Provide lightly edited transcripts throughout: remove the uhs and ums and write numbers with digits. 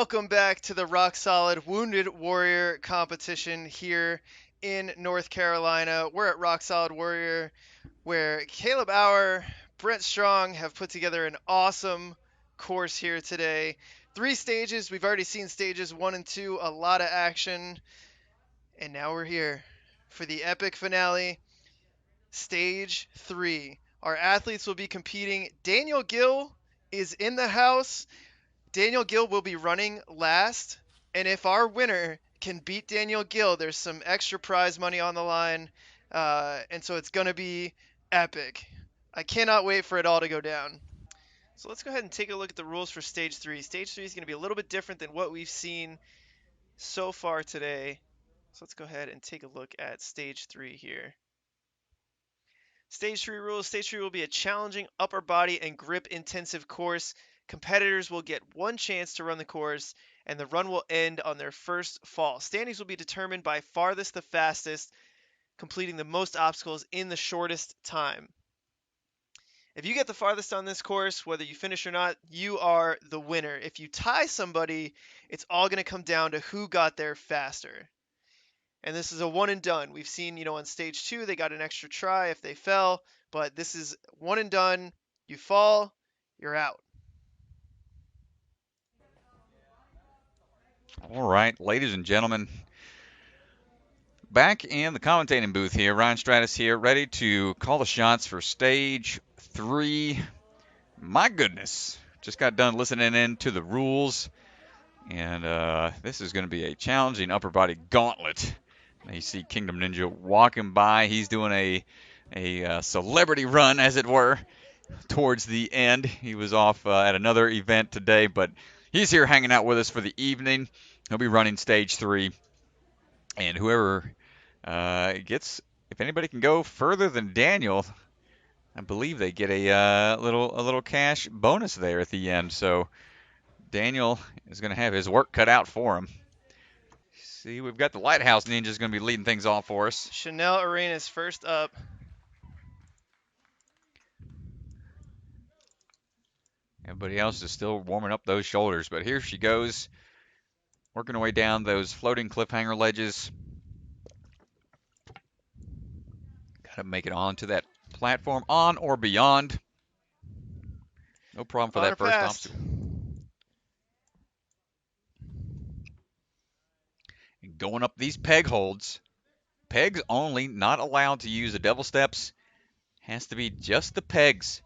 Welcome back to the Rock Solid Wounded Warrior competition here in North Carolina. We're at Rock Solid Warrior, where Caleb Auer, Brent Strong have put together an awesome course here today. 3 stages. We've already seen stages 1 and 2, a lot of action. And now we're here for the epic finale, stage 3. Our athletes will be competing. Daniel Gil is in the house. Daniel Gil will be running last, and if our winner can beat Daniel Gil, there's some extra prize money on the line, and so it's going to be epic. I cannot wait for it all to go down. So let's go ahead and take a look at the rules for Stage 3. Stage 3 is going to be a little bit different than what we've seen so far today. So let's go ahead and take a look at Stage 3 here. Stage 3 rules. Stage 3 will be a challenging upper body and grip intensive course. Competitors will get one chance to run the course, and the run will end on their first fall. Standings will be determined by farthest the fastest, completing the most obstacles in the shortest time. If you get the farthest on this course, whether you finish or not, you are the winner. If you tie somebody, it's all going to come down to who got there faster. And this is a one and done. We've seen, on stage 2, they got an extra try if they fell, but this is one and done. You fall, you're out. All right, ladies and gentlemen, back in the commentating booth here. Ryan Stratis here, ready to call the shots for stage 3. My goodness, just got done listening in to the rules, and this is going to be a challenging upper body gauntlet. You see Kingdom Ninja walking by. He's doing a celebrity run, as it were, towards the end. He was off at another event today, but he's here hanging out with us for the evening. He'll be running stage 3, and whoever gets, if anybody can go further than Daniel, I believe they get a little cash bonus there at the end. So Daniel is going to have his work cut out for him. See, we've got the Lighthouse Ninjas going to be leading things off for us. Chanel Arenas first up. Everybody else is still warming up those shoulders, but here she goes, working her way down those floating cliffhanger ledges. Got to make it onto that platform, on or beyond. No problem for that first obstacle. And going up these peg holds. Pegs only, not allowed to use the devil steps. Has to be just the pegs.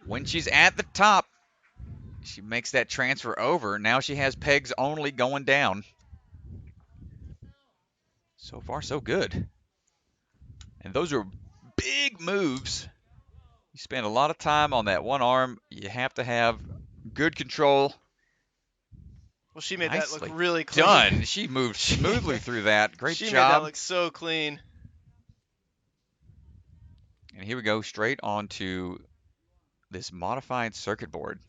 When she's at the top, she makes that transfer over. Now she has pegs only going down. So far, so good. And those are big moves. You spend a lot of time on that one arm. You have to have good control. Well, she made Nicely that look really clean. Done. She moved smoothly through that. Great job. She made that look so clean. And here we go, straight onto this modified circuit board.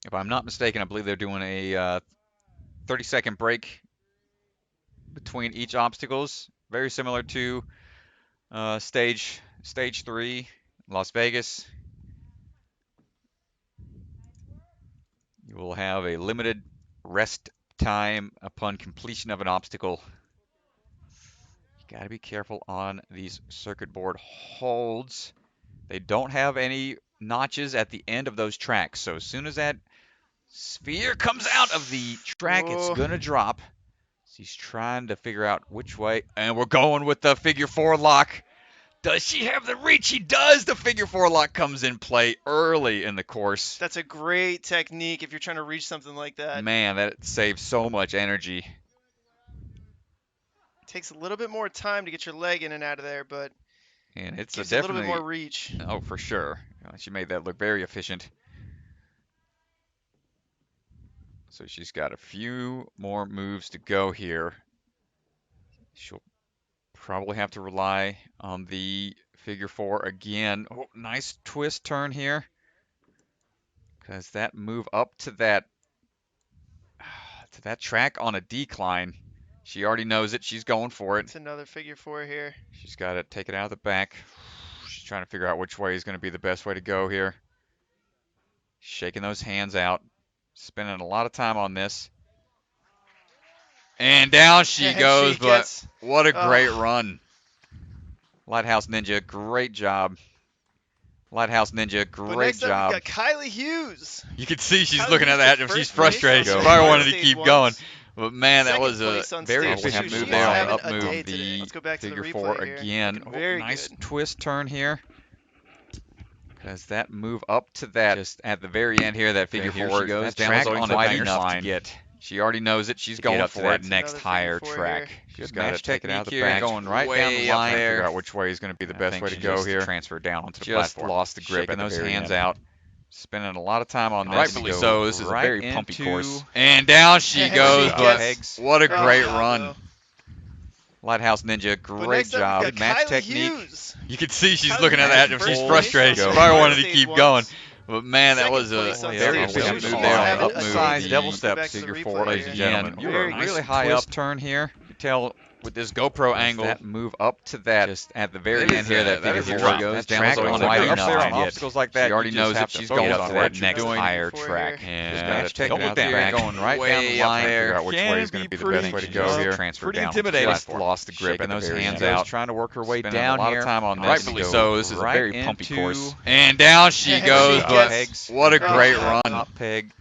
If I'm not mistaken, I believe they're doing a 30-second break between each obstacles, very similar to stage 3, Las Vegas. You will have a limited rest time upon completion of an obstacle. You got to be careful on these circuit board holds. They don't have any notches at the end of those tracks, so as soon as that sphere comes out of the track, it's gonna drop. She's trying to figure out which way, and we're going with the figure 4 lock. Does she have the reach? She does. The figure 4 lock comes in play early in the course. That's a great technique if you're trying to reach something like that. Man, that saves so much energy. It takes a little bit more time to get your leg in and out of there, but and it's gives a little bit more reach. Oh, for sure. She made that look very efficient. So she's got a few more moves to go here. She'll probably have to rely on the figure 4 again. Oh, nice twist turn here. Because that move up to that track on a decline She already knows it. She's going for it. It's another figure 4 here. She's got to take it out of the back. She's trying to figure out which way is going to be the best way to go here. Shaking those hands out. Spending a lot of time on this. And down she And goes, she gets, but what a great run. Lighthouse Ninja, great job. Lighthouse Ninja, great next job. Up, we've got Kylie Hughes. You can see she's Kylie looking at Hughes that took and she's first place frustrated. She on probably stage wanted to stage keep once. going. But man, that Second was a place on very stage efficient two. move She's there on having the a up day move. today. The Let's go back to the figure replay 4 here. again. Looking very Nice good. twist turn here. Because that move up to that, just at the very end here, that figure 4 goes down track on on wide the enough line. to get. She already knows it. She's To going get up for to that it. next Another higher figure 4 track. here. She's Good got to match take it out of the technique here, back. going right way down the up line. there. Figure out which way is going to be the best way to go here. Transfer down onto the Just platform. lost the grip Shaking and those the very hands end. out. Spending a lot of time on this. Rightfully so. This is a right very pumpy into- course. And down she And goes, she but gets- what a great Oh, run. no. Lighthouse Ninja, But great next up, job. we've got Match Kylie technique. Hughes. You can see she's Kylie looking at Hughes that in and first she's place frustrated. She on probably stage wanted to stage keep once. going. But man, that Second was place a on very stage efficient two. move She's there on having the a up move. day The today. Let's go back to the figure replay 4, ladies and here. gentlemen. Looking very Nice good. high twist turn here. You can tell with this GoPro angle, that move up to that, just at the very That end is here, a- that that figure is a 4 drop. goes That down track so on on wide wide enough enough there to on get. obstacles like that, She already you just knows have that to she's focus going on for that it. Next Another higher figure 4 track. here. And Just gotta take double it out the down, back. going right way down the up line. there. Figure out which Can way is gonna be the pretty best way to go here. Transfer Pretty down onto the intimidating. platform. Lost the grip Shaking and those very hands end. out. Trying to work her way Spending down a lot here. of time on this. Rightfully so. This is a very pumpy course. And down she And goes, she but gets- what a great Oh, run. Top peg.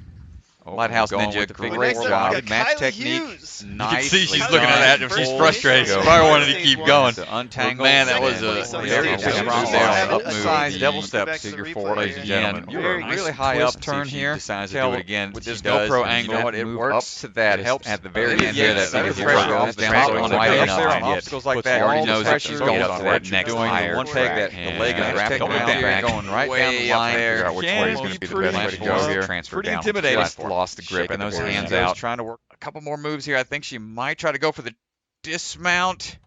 Oh, Lighthouse going Ninja, with the figure great Next up, job. we've got Match Kylie technique. Hughes. You can see she's Kylie looking at that Hughes and she's first frustrated. place She on probably stage wanted to stage keep one. going. To But untangle. man, that Second was place a on very stage efficient two. move there on Having the a up move. size day double today. step Go back to the Figure replay 4, ladies here. and gentlemen. You You're are really high up. turn here. Decides to Tell do it again. with She this does, GoPro and angle, you know what? it Move works. up to that Just helps at the It very is, end here. yes, That that is figure great. 4 Off goes the down track so on on wide wide enough enough there to on get. obstacles like She that. already All the knows that pressure she's goes going off for that that next doing higher one peg track. that the And leg is wrapped take up it in out that back. going right down the Way up line. there. Figure out which Can way is be going to be the pretty best way to go here. Transfer Pretty down onto the intimidating. platform. Lost the grip Shaking and those very hands end. out. Trying to work a couple more moves here. I think she might try to go for the dismount.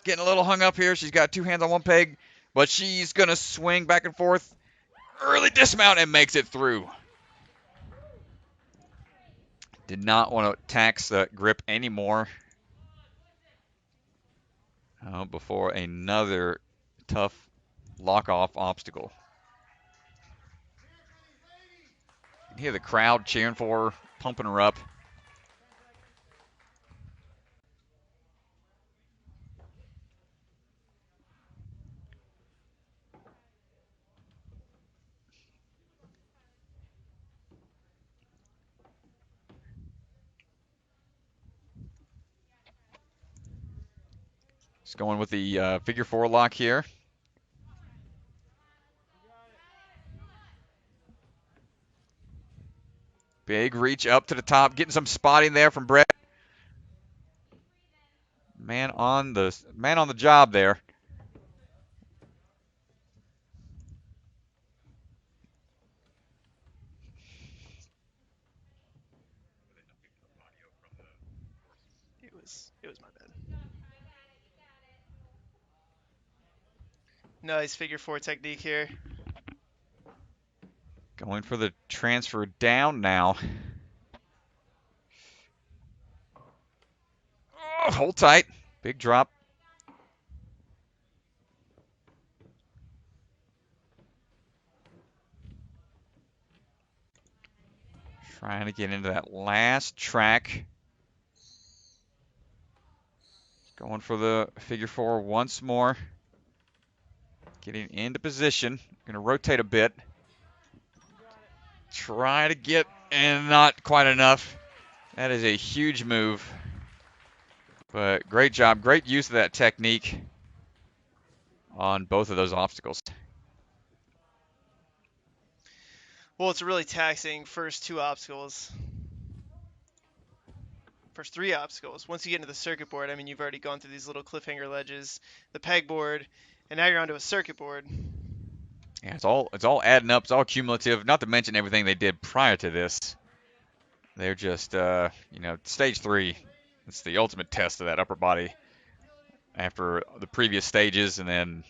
Getting a little hung up here. She's got two hands on one peg, but she's going to swing back and forth. Early dismount and makes it through. Did not want to tax the grip anymore. Before another tough lock-off obstacle. You can hear the crowd cheering for her, pumping her up. Just going with the figure 4 lock here. Big reach up to the top, getting some spotting there from Brett. Man on the job there. It was my bad. Nice figure 4 technique here. Going for the transfer down now. Oh, hold tight. Big drop. Trying to get into that last track. Going for the figure 4 once more. Getting into position. Going to rotate a bit. Try to get, and not quite enough. That is a huge move. But great job. Great use of that technique on both of those obstacles. Well, it's really taxing first 2 obstacles. First 3 obstacles. Once you get into the circuit board, I mean, you've already gone through these little cliffhanger ledges, the pegboard, and now you're onto a circuit board. Yeah, it's all adding up. It's all cumulative. Not to mention everything they did prior to this. They're just, stage 3. It's the ultimate test of that upper body after the previous stages, and then,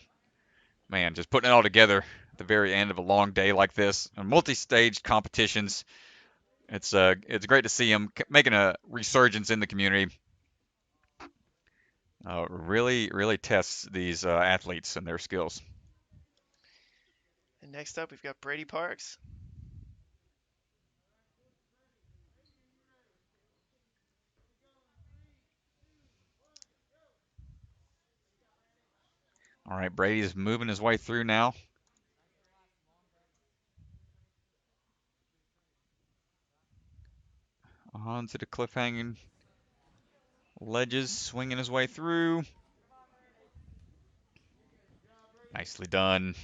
man, just putting it all together at the very end of a long day like this. And multi-stage competitions, It's great to see him making a resurgence in the community. Really tests these athletes and their skills. And next up, we've got Brady Parks. All right, Brady's moving his way through now. Onto the cliff-hanging ledges, swinging his way through. Nicely done.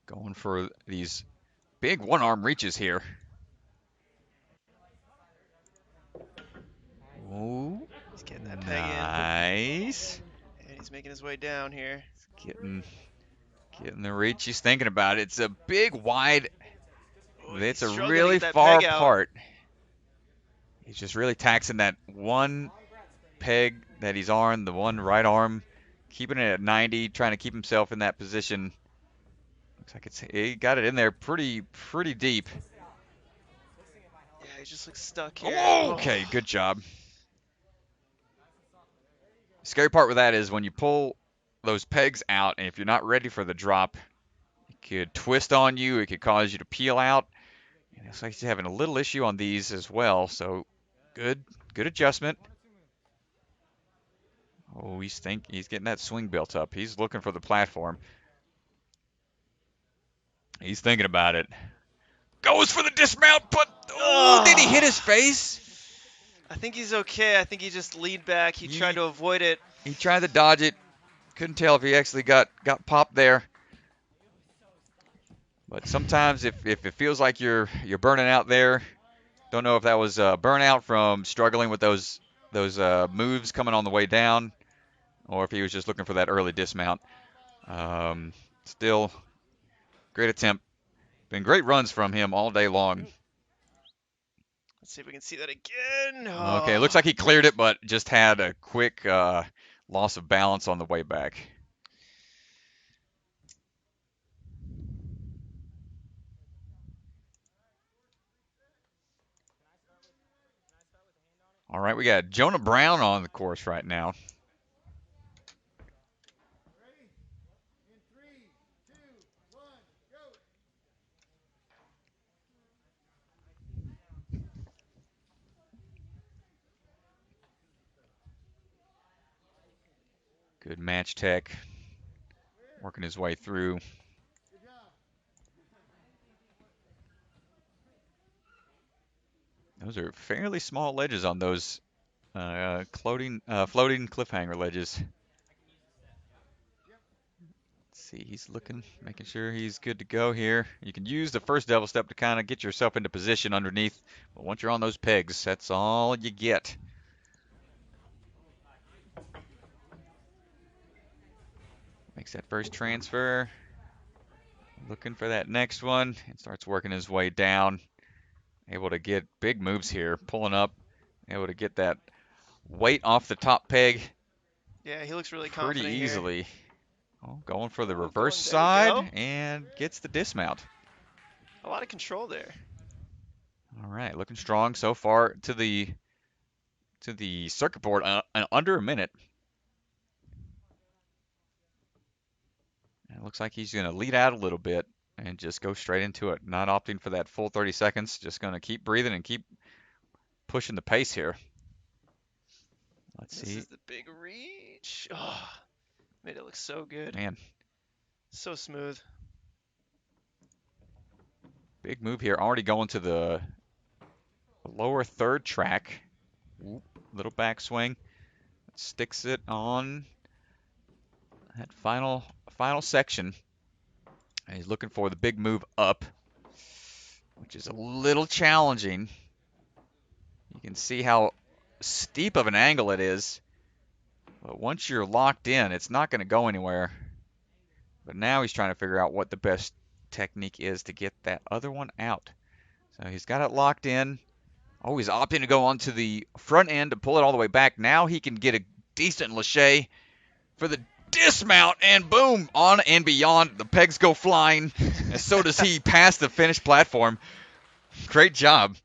Going for these big one-arm reaches here. Oh, He's getting that peg in. nice. And he's making his way down here. Getting the reach he's thinking about. It's a big, wide. It's a really far apart. He's just really taxing that one peg that he's on, the one right arm, keeping it at 90, trying to keep himself in that position. Looks like he got it in there pretty deep. Yeah, he just looks stuck here. Oh, okay, good job. Scary part with that is when you pull those pegs out, and if you're not ready for the drop, it could twist on you. It could cause you to peel out. And it looks like he's having a little issue on these as well. So good adjustment. Oh, he's getting that swing built up. He's looking for the platform. He's thinking about it. Goes for the dismount, but did he hit his face? I think he's okay. I think he just leaned back. He tried to avoid it. He tried to dodge it. Couldn't tell if he actually got popped there. But sometimes if it feels like you're burning out there, don't know if that was burnout from struggling with those moves coming on the way down, or if he was just looking for that early dismount. Still, great attempt. Been great runs from him all day long. Let's see if we can see that again. Okay, looks like he cleared it, but just had a quick loss of balance on the way back. All right, we got Jonah Brown on the course right now. Good match tech. Working his way through. Those are fairly small ledges on those floating cliffhanger ledges. Let's see, he's looking, making sure he's good to go here. You can use the first devil step to kind of get yourself into position underneath, but once you're on those pegs, that's all you get. Makes that first transfer. Looking for that next one and starts working his way down. Able to get big moves here, pulling up, able to get that weight off the top peg. Yeah, he looks really confident pretty easily. Here. Oh, going for the reverse side and gets the dismount. A lot of control there. All right, looking strong so far to the circuit board under a minute. And it looks like he's going to lead out a little bit and just go straight into it, not opting for that full 30 seconds, just going to keep breathing and keep pushing the pace here. Let's see. This is the big reach. Oh, made it look so good. Man. So smooth. Big move here, already going to the lower third track. Whoop, little backswing. Sticks it on that final section. And he's looking for the big move up, which is a little challenging. You can see how steep of an angle it is. But once you're locked in, it's not going to go anywhere. But now he's trying to figure out what the best technique is to get that other one out. So he's got it locked in. Oh, he's opting to go onto the front end to pull it all the way back. Now he can get a decent lache for the dismount, and boom, on and beyond. The pegs go flying, and so does he past the finished platform. Great job.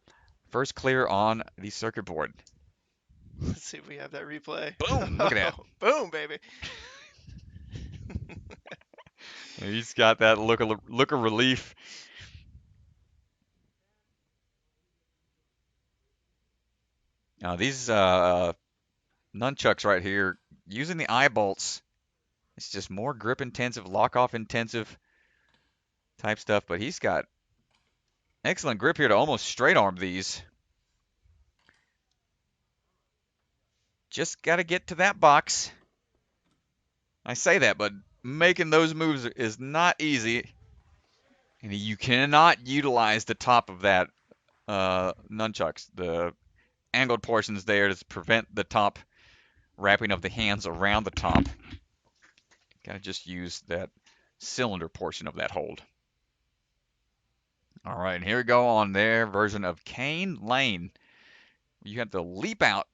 First clear on the circuit board. Let's see if we have that replay. Boom, look at that. Boom, baby. He's got that look of relief. Now these nunchucks right here, using the eye bolts, it's just more grip intensive, lock off intensive type stuff, but he's got excellent grip here to almost straight arm these. Just got to get to that box. I say that, but making those moves is not easy. And you cannot utilize the top of that nunchucks, the angled portions there, to prevent the top wrapping of the hands around the top. Got to just use that cylinder portion of that hold. All right, and here we go on their version of Cane Lane. You have to leap out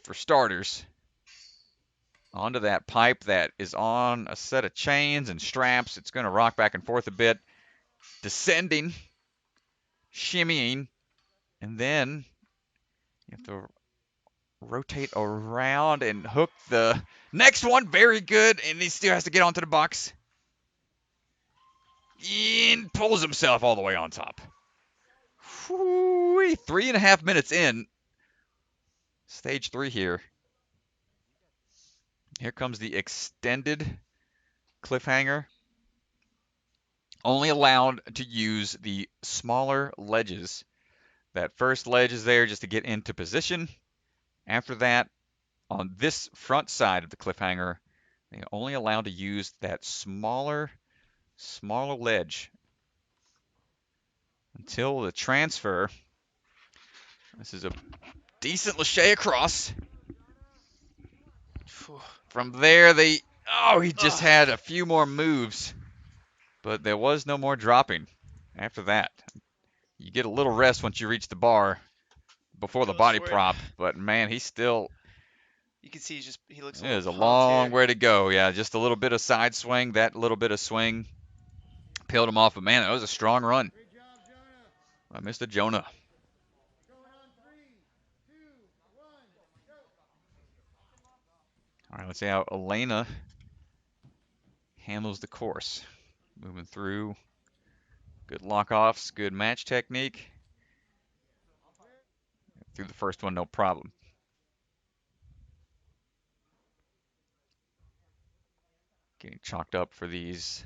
for starters onto that pipe that is on a set of chains and straps. It's going to rock back and forth a bit, descending, shimmying, and then you have to rotate around and hook the next one. Very good, and he still has to get onto the box. And pulls himself all the way on top. Whoo-wee, 3.5 minutes in. Stage 3 here. Here comes the extended cliffhanger. Only allowed to use the smaller ledges. That first ledge is there just to get into position. After that, on this front side of the cliffhanger, they're only allowed to use that smaller ledge until the transfer. This is a decent lache across. From there, he just had a few more moves, but there was no more dropping after that. You get a little rest once you reach the bar before the body prop, but man, he's still. You can see he looks. There's a long way to go. Yeah, just a little bit of side swing, that little bit of swing peeled him off. But man, that was a strong run by Mr. Jonah. All right, let's see how Elena handles the course. Moving through. Good lock-offs, good match technique. Through the first one, no problem. Getting chalked up for these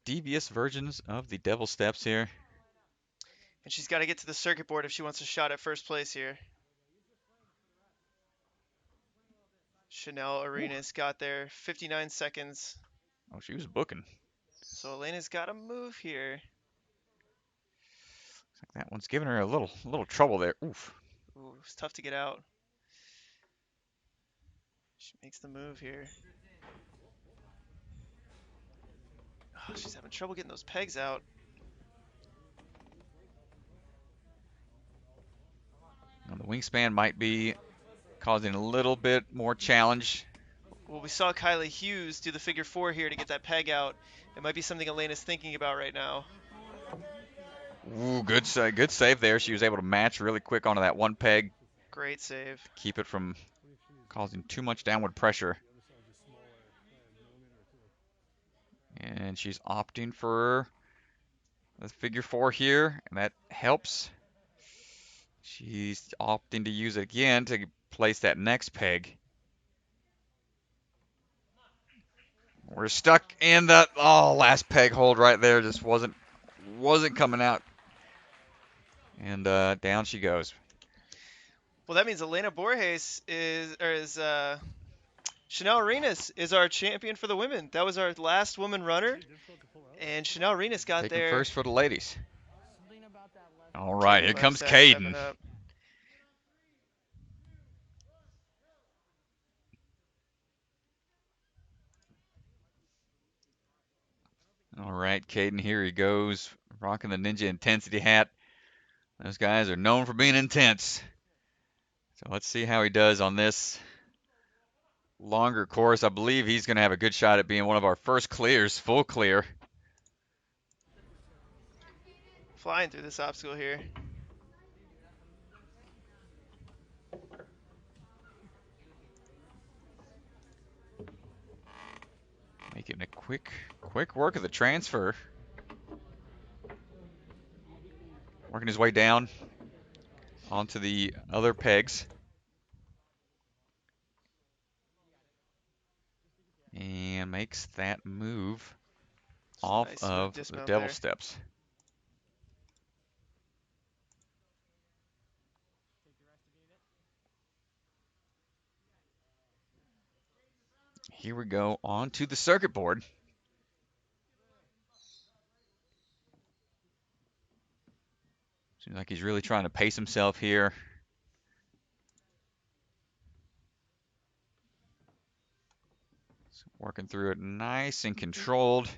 devious versions of the Devil Steps here. And she's got to get to the circuit board if she wants a shot at first place here. Chanel Arenas got there, 59 seconds. Oh, she was booking. So Elena's got to move here. Looks like that one's giving her a little trouble there. Oof. Ooh, it's tough to get out. She makes the move here. Oh, she's having trouble getting those pegs out. Now, the wingspan might be causing a little bit more challenge. Well, we saw Kylie Hughes do the figure 4 here to get that peg out. It might be something Elena's thinking about right now. Ooh, good save there. She was able to match really quick onto that one peg. Great save. Keep it from causing too much downward pressure. And she's opting for the figure 4 here, and that helps. She's opting to use it again to place that next peg. We're stuck in the last peg hold right there. Just wasn't coming out. And down she goes. Well, that means Elena Borges is Chanel Arenas is our champion for the women. That was our last woman runner, and Chanel Arenas got Taking there first for the ladies. All right, here comes Caden. All right, Caden, here he goes rocking the Ninja Intensity hat. Those guys are known for being intense. So let's see how he does on this longer course. I believe he's going to have a good shot at being one of our first clears, full clear. Flying through this obstacle here. Making a quick work of the transfer. Working his way down onto the other pegs. And makes that move off nice of the dismount devil there. steps. Here we go onto the circuit board. Seems like he's really trying to pace himself here. Working through it nice and controlled.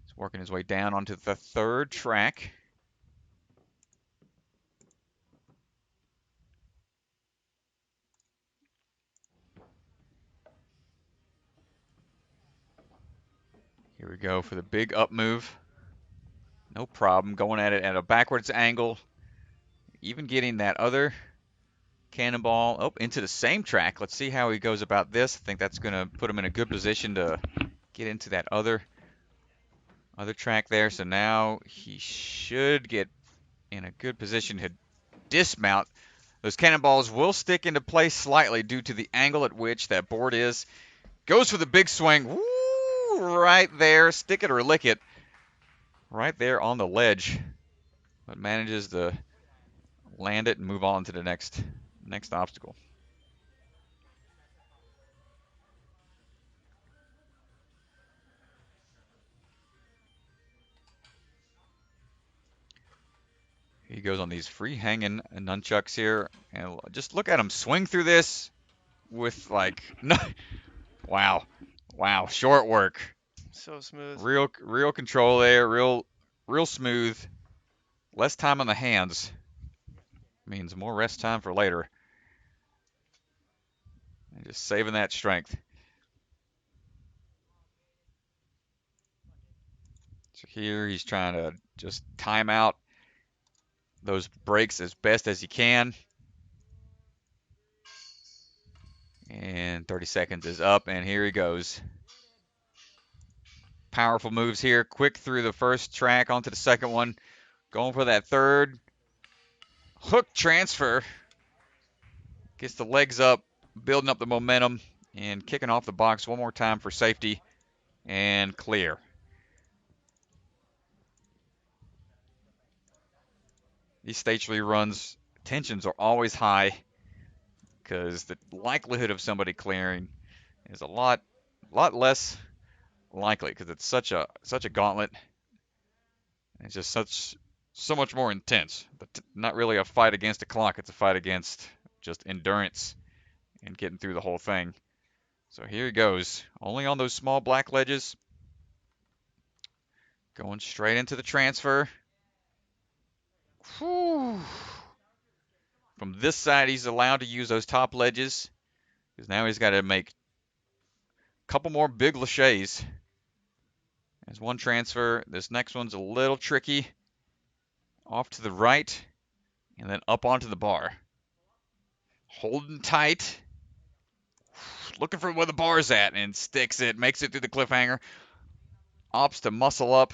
He's working his way down onto the third track. Here we go for the big up move. No problem, going at it at a backwards angle. Even getting that other cannonball into the same track. Let's see how he goes about this. I think that's going to put him in a good position to get into that other track there. So now he should get in a good position to dismount. Those cannonballs will stick into place slightly due to the angle at which that board is. Goes for the big swing. Woo, right there. Stick it or lick it. Right there on the ledge. But manages to land it and move on to the next obstacle. He goes on these free hanging nunchucks here, and just look at him swing through this with like, no, wow, short work. So smooth. Real control there, real smooth. Less time on the hands means more rest time for later. And just saving that strength. So here he's trying to just time out those brakes as best as he can. And 30 seconds is up, and here he goes. Powerful moves here, quick through the first track onto the second one. Going for that third. Hook transfer. Gets the legs up, building up the momentum, and kicking off the box one more time for safety, and clear. These stage 3 runs, tensions are always high because the likelihood of somebody clearing is a lot less likely because it's such a gauntlet. It's just so much more intense, but not really a fight against the clock. It's a fight against just endurance and getting through the whole thing. So here he goes, only on those small black ledges. Going straight into the transfer. Whew. From this side, he's allowed to use those top ledges because now he's got to make a couple more big laches. There's one transfer. This next one's a little tricky. Off to the right and then up onto the bar. Holding tight. Looking for where the bar's at and sticks it. Makes it through the cliffhanger. Opts to muscle up.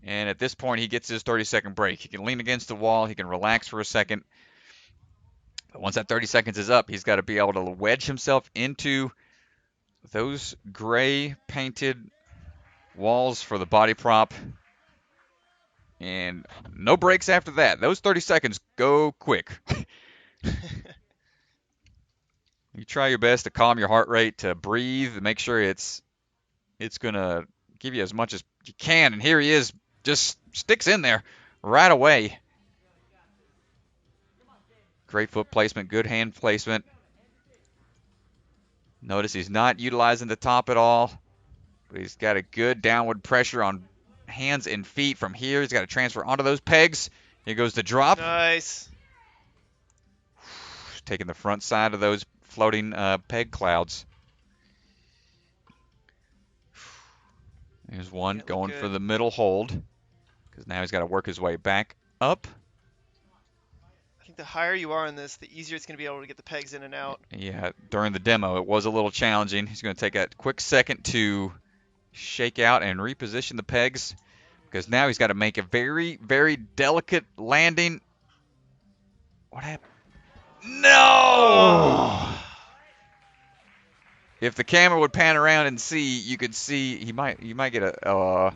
And at this point, he gets his 30-second break. He can lean against the wall. He can relax for a second. But once that 30 seconds is up, he's got to be able to wedge himself into those gray painted walls for the body prop. And no breaks after that. Those 30 seconds go quick. You try your best to calm your heart rate, to breathe, make sure it's going to give you as much as you can. And here he is, just sticks in there right away. Great foot placement, good hand placement. Notice he's not utilizing the top at all, but he's got a good downward pressure on hands and feet from here. He's got to transfer onto those pegs. Here goes the drop. Nice. Taking the front side of those floating peg clouds. There's one going for the middle hold, because now he's got to work his way back up. I think the higher you are in this, the easier it's going to be able to get the pegs in and out. Yeah, during the demo, it was a little challenging. He's going to take a quick second to shake out and reposition the pegs, because now he's got to make a very, very delicate landing. What happened? No! Oh. If the camera would pan around and see, you could see you might get a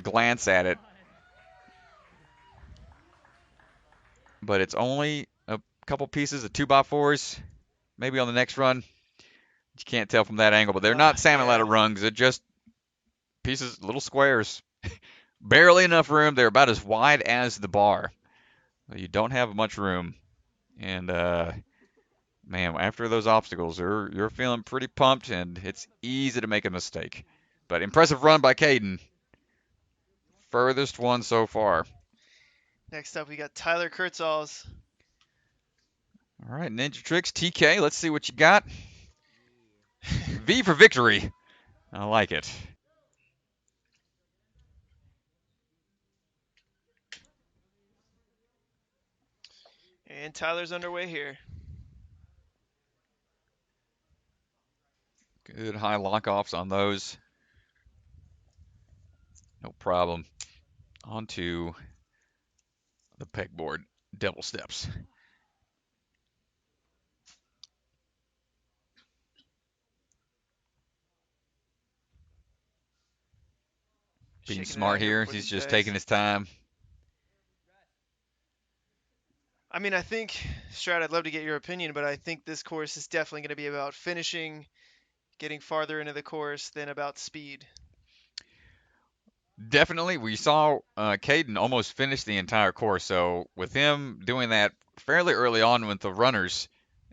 glance at it. But it's only a couple pieces of 2x4s, maybe on the next run. You can't tell from that angle, but they're not salmon ladder rungs. They're just pieces, little squares. Barely enough room. They're about as wide as the bar. You don't have much room. And, man, after those obstacles, you're feeling pretty pumped, and it's easy to make a mistake. But impressive run by Caden. Furthest one so far. Next up, we got Tyler Kurtzals. All right, Ninja Tricks, TK, let's see what you got. V for victory. I like it. And Tyler's underway here. Good high lockoffs on those. No problem. Onto the pegboard, devil steps. Being smart here, he's just taking his time. I mean, I think, Strat, I'd love to get your opinion, but I think this course is definitely going to be about finishing, getting farther into the course than about speed. Definitely. We saw Caden almost finish the entire course, so with him doing that fairly early on with the runners,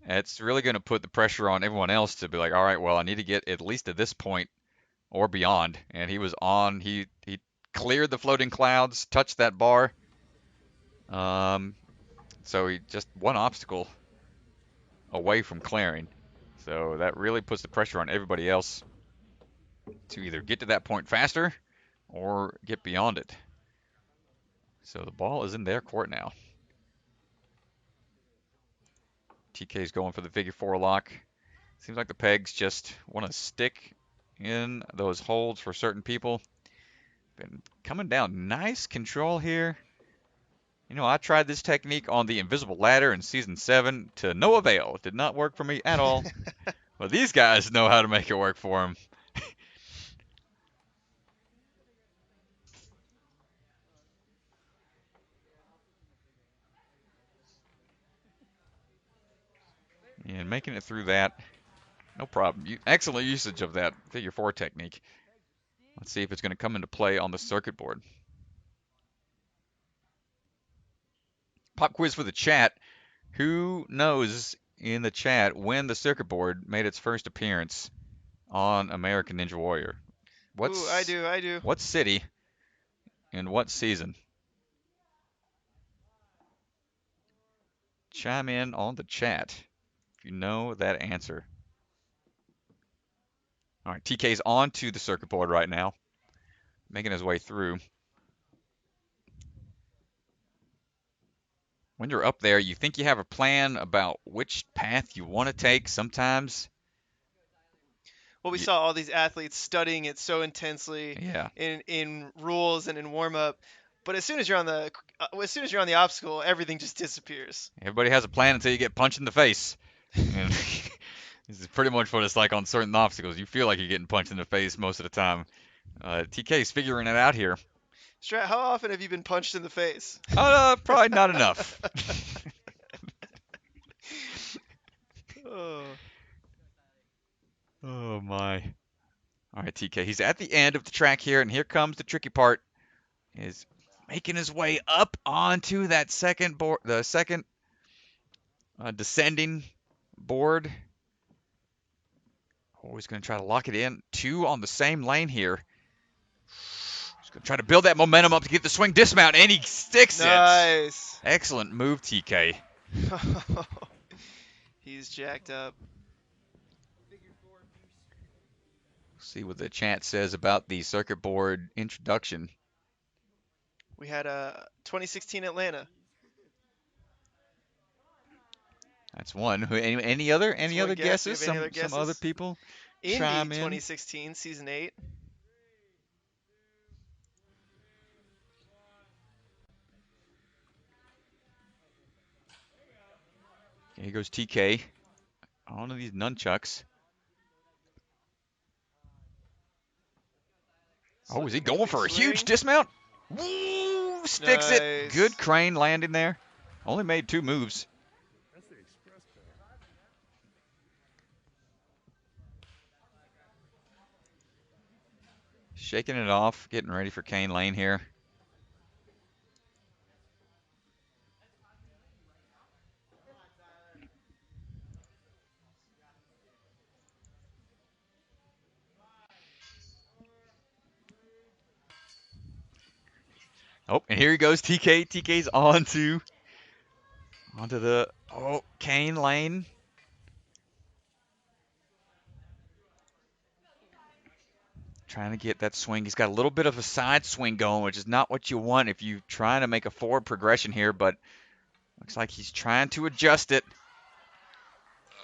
it's really going to put the pressure on everyone else to be like, all right, well, I need to get at least to this point or beyond. And he was on. He cleared the floating clouds, touched that bar. So he just one obstacle away from clearing. So that really puts the pressure on everybody else to either get to that point faster or get beyond it. So the ball is in their court now. TK's going for the figure 4 lock. Seems like the pegs just want to stick in those holds for certain people. Been coming down. Nice control here. You know, I tried this technique on the invisible ladder in season 7 to no avail. It did not work for me at all. But these guys know how to make it work for them. And making it through that, no problem. Excellent usage of that figure 4 technique. Let's see if it's going to come into play on the circuit board. Pop quiz for the chat. Who knows in the chat when the circuit board made its first appearance on American Ninja Warrior? Ooh, I do. What city and what season? Chime in on the chat if you know that answer. All right, TK's on to the circuit board right now, making his way through. When you're up there, you think you have a plan about which path you want to take. Sometimes. Well, we saw all these athletes studying it so intensely in rules and in warm up, but as soon as you're on the obstacle, everything just disappears. Everybody has a plan until you get punched in the face. And this is pretty much what it's like on certain obstacles. You feel like you're getting punched in the face most of the time. TK's figuring it out here. Strat, how often have you been punched in the face? Probably not enough. Oh my. All right, TK. He's at the end of the track here, and here comes the tricky part. Is making his way up onto that second board, the second descending board. Oh, he's going to try to lock it in. 2 on the same lane here. He's going to try to build that momentum up to get the swing dismount, and he sticks it. Nice. Excellent move, TK. He's jacked up. See what the chat says about the circuit board introduction. We had a 2016 Atlanta. That's one. Any other guesses? Some other people Indy chime in. 2016 season 8. Here goes TK. On to these nunchucks. Oh, is he going for a huge dismount? Woo! Sticks it. Good crane landing there. Only made 2 moves. Shaking it off, getting ready for Cane Lane here. Oh, and here he goes, TK. TK's onto the Cane Lane. Trying to get that swing. He's got a little bit of a side swing going, which is not what you want if you're trying to make a forward progression here, but looks like he's trying to adjust it.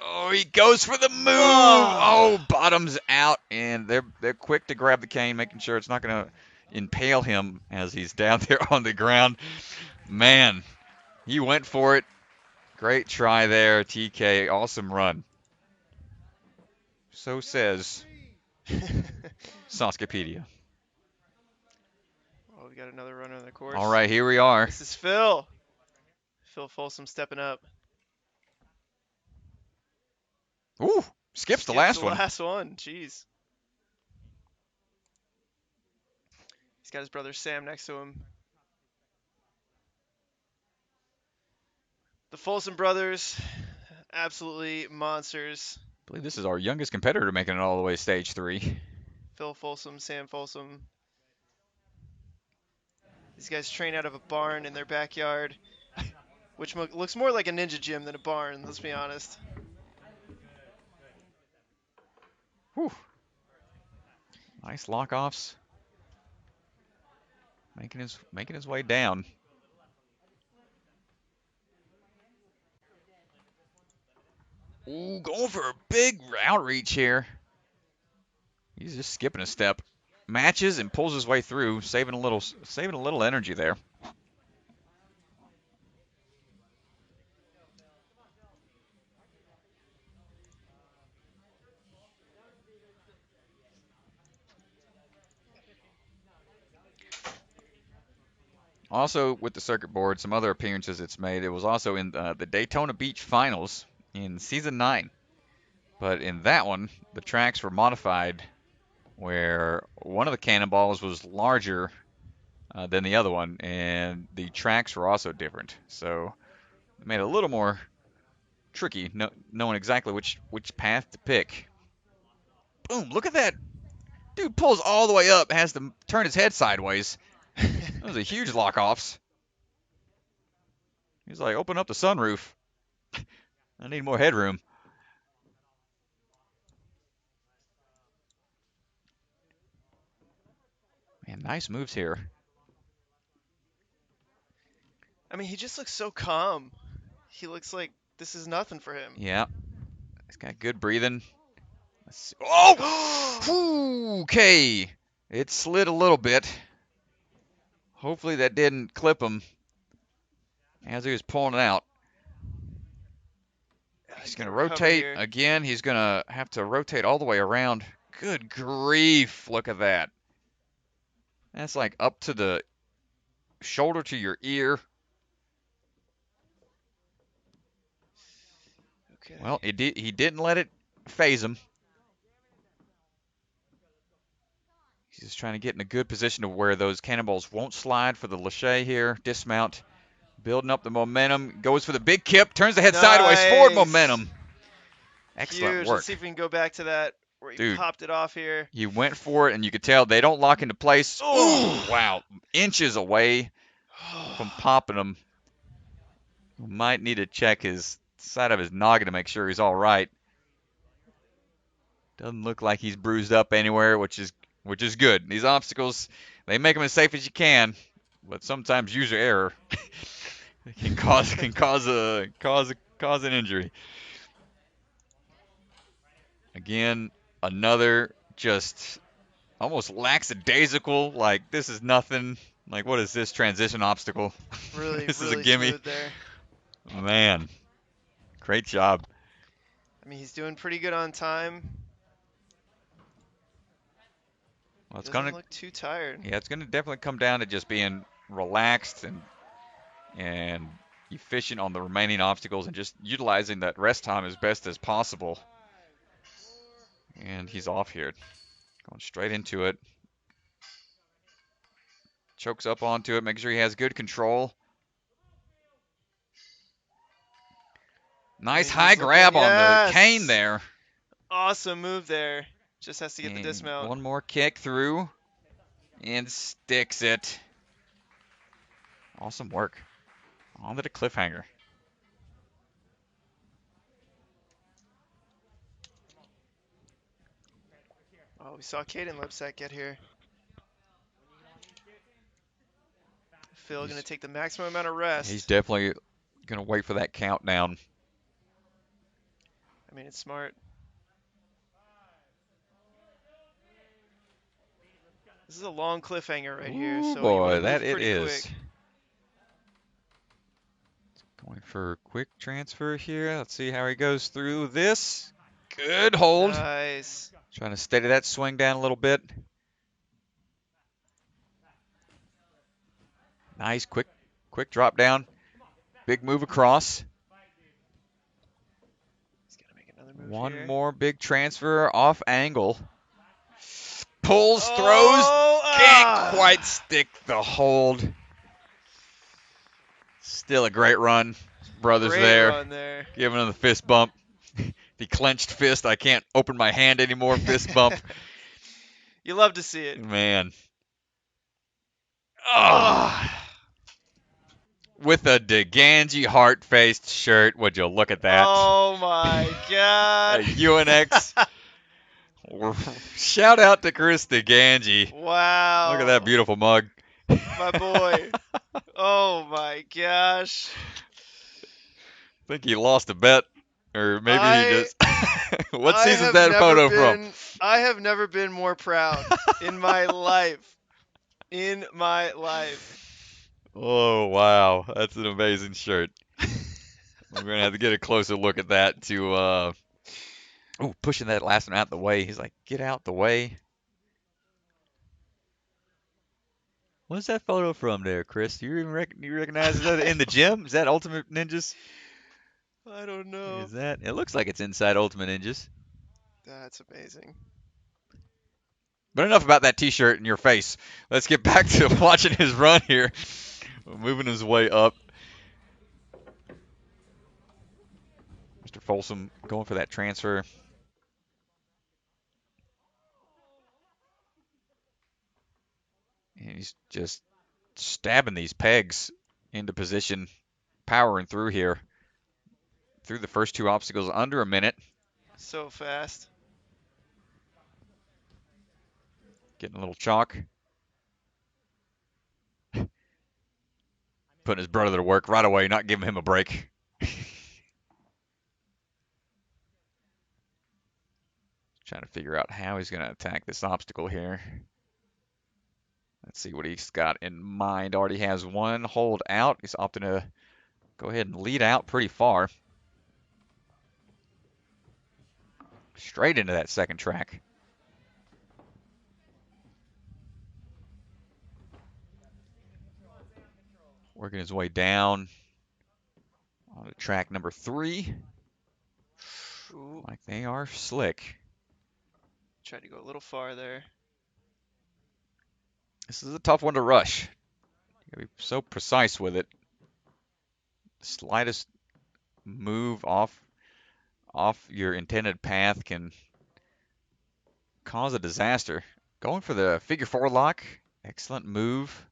Oh, he goes for the move. Oh, bottoms out, and they're quick to grab the cane, making sure it's not going to impale him as he's down there on the ground. Man, he went for it. Great try there, TK. Awesome run. So says Sasukepedia. Oh, we got another runner on the course. All right, here we are. This is Phil. Phil Folsom stepping up. Ooh, skips the last one. Last one, jeez. He's got his brother Sam next to him. The Folsom brothers, absolutely monsters. I believe this is our youngest competitor making it all the way to stage 3. Phil Folsom, Sam Folsom. These guys train out of a barn in their backyard, which looks more like a ninja gym than a barn, let's be honest. Whew. Nice lock-offs. Making his way down. Ooh, going for a big outreach here. He's just skipping a step. Matches and pulls his way through, saving a little energy there. Also, with the circuit board, some other appearances it's made. It was also in the Daytona Beach Finals in Season 9. But in that one, the tracks were modified where one of the cannonballs was larger than the other one, and the tracks were also different. So it made it a little more tricky knowing exactly which path to pick. Boom, look at that. Dude pulls all the way up, has to turn his head sideways. Those are huge lock-offs. He's like, open up the sunroof. I need more headroom. Man, nice moves here. I mean, he just looks so calm. He looks like this is nothing for him. Yeah. He's got good breathing. Oh! Okay. It slid a little bit. Hopefully that didn't clip him as he was pulling it out. He's going to rotate again. He's going to have to rotate all the way around. Good grief. Look at that. That's like up to the shoulder to your ear. Okay. Well, he didn't let it phase him. He's just trying to get in a good position to where those cannonballs won't slide for the Lachey here. Dismount, building up the momentum. Goes for the big kip, turns the head sideways, forward momentum. Excellent Huge. work. Let's see if we can go back to that where he Dude, popped it off here. he went for it, and you could tell they don't lock into place. Oh. Ooh, wow. Inches away from popping them. Might need to check his side of his noggin to make sure he's all right. Doesn't look like he's bruised up anywhere, which is good. These obstacles, they make them as safe as you can, but sometimes user error can cause an injury. Again, another just almost lackadaisical, like this is nothing. Like, what is this transition obstacle? Really, This really is a gimme. smooth there. Man, great job. I mean, he's doing pretty good on time. Well, Doesn't look too tired. Yeah, it's gonna definitely come down to just being relaxed and efficient on the remaining obstacles and just utilizing that rest time as best as possible. And he's off here, going straight into it. Chokes up onto it, making sure he has good control. Nice high grab on the cane there. Awesome move there. Just has to get the dismount. One more kick through and sticks it. Awesome work. On to the cliffhanger. Oh, we saw Caden Lipsack get here. Phil going to take the maximum amount of rest. He's definitely going to wait for that countdown. I mean, it's smart. This is a long cliffhanger right here, so boy, that it is. Quick. Going for a quick transfer here. Let's see how he goes through this. Good hold. Nice. Trying to steady that swing down a little bit. Nice, quick drop down. Big move across. He's got to make another move One here. more big transfer off angle. Pulls, throws, can't quite stick the hold. Still a great run. Brothers there. Giving him the fist bump. The clenched fist. I can't open my hand anymore. Fist bump. You love to see it. Man. Oh. With a DiGangi heart-faced shirt. Would you look at that? Oh, my God. A UNX. Shout out to Chris DiGangi. Wow. Look at that beautiful mug. My boy. Oh, my gosh. I think he lost a bet. Or maybe he just... What season's that photo from? I have never been more proud in my life. In my life. Oh, wow. That's an amazing shirt. We're going to have to get a closer look at that to... pushing that last one out the way. He's like, get out the way. What's that photo from there, Chris? Do you even recognize that in the gym? Is that Ultimate Ninjas? I don't know. Is that? It looks like it's inside Ultimate Ninjas. That's amazing. But enough about that T-shirt in your face. Let's get back to watching his run here. Moving his way up. Mr. Folsom going for that transfer. And he's just stabbing these pegs into position, powering through here. Through the first two obstacles under a minute. So fast. Getting a little chalk. Putting his brother to work right away, not giving him a break. Trying to figure out how he's going to attack this obstacle here. Let's see what he's got in mind. Already has one hold out. He's opting to go ahead and lead out pretty far. Straight into that second track. Working his way down on track number 3. Ooh. Like they are slick. Tried to go a little far there. This is a tough one to rush. You gotta be so precise with it. Slightest move off your intended path can cause a disaster. Going for the figure 4 lock. Excellent move.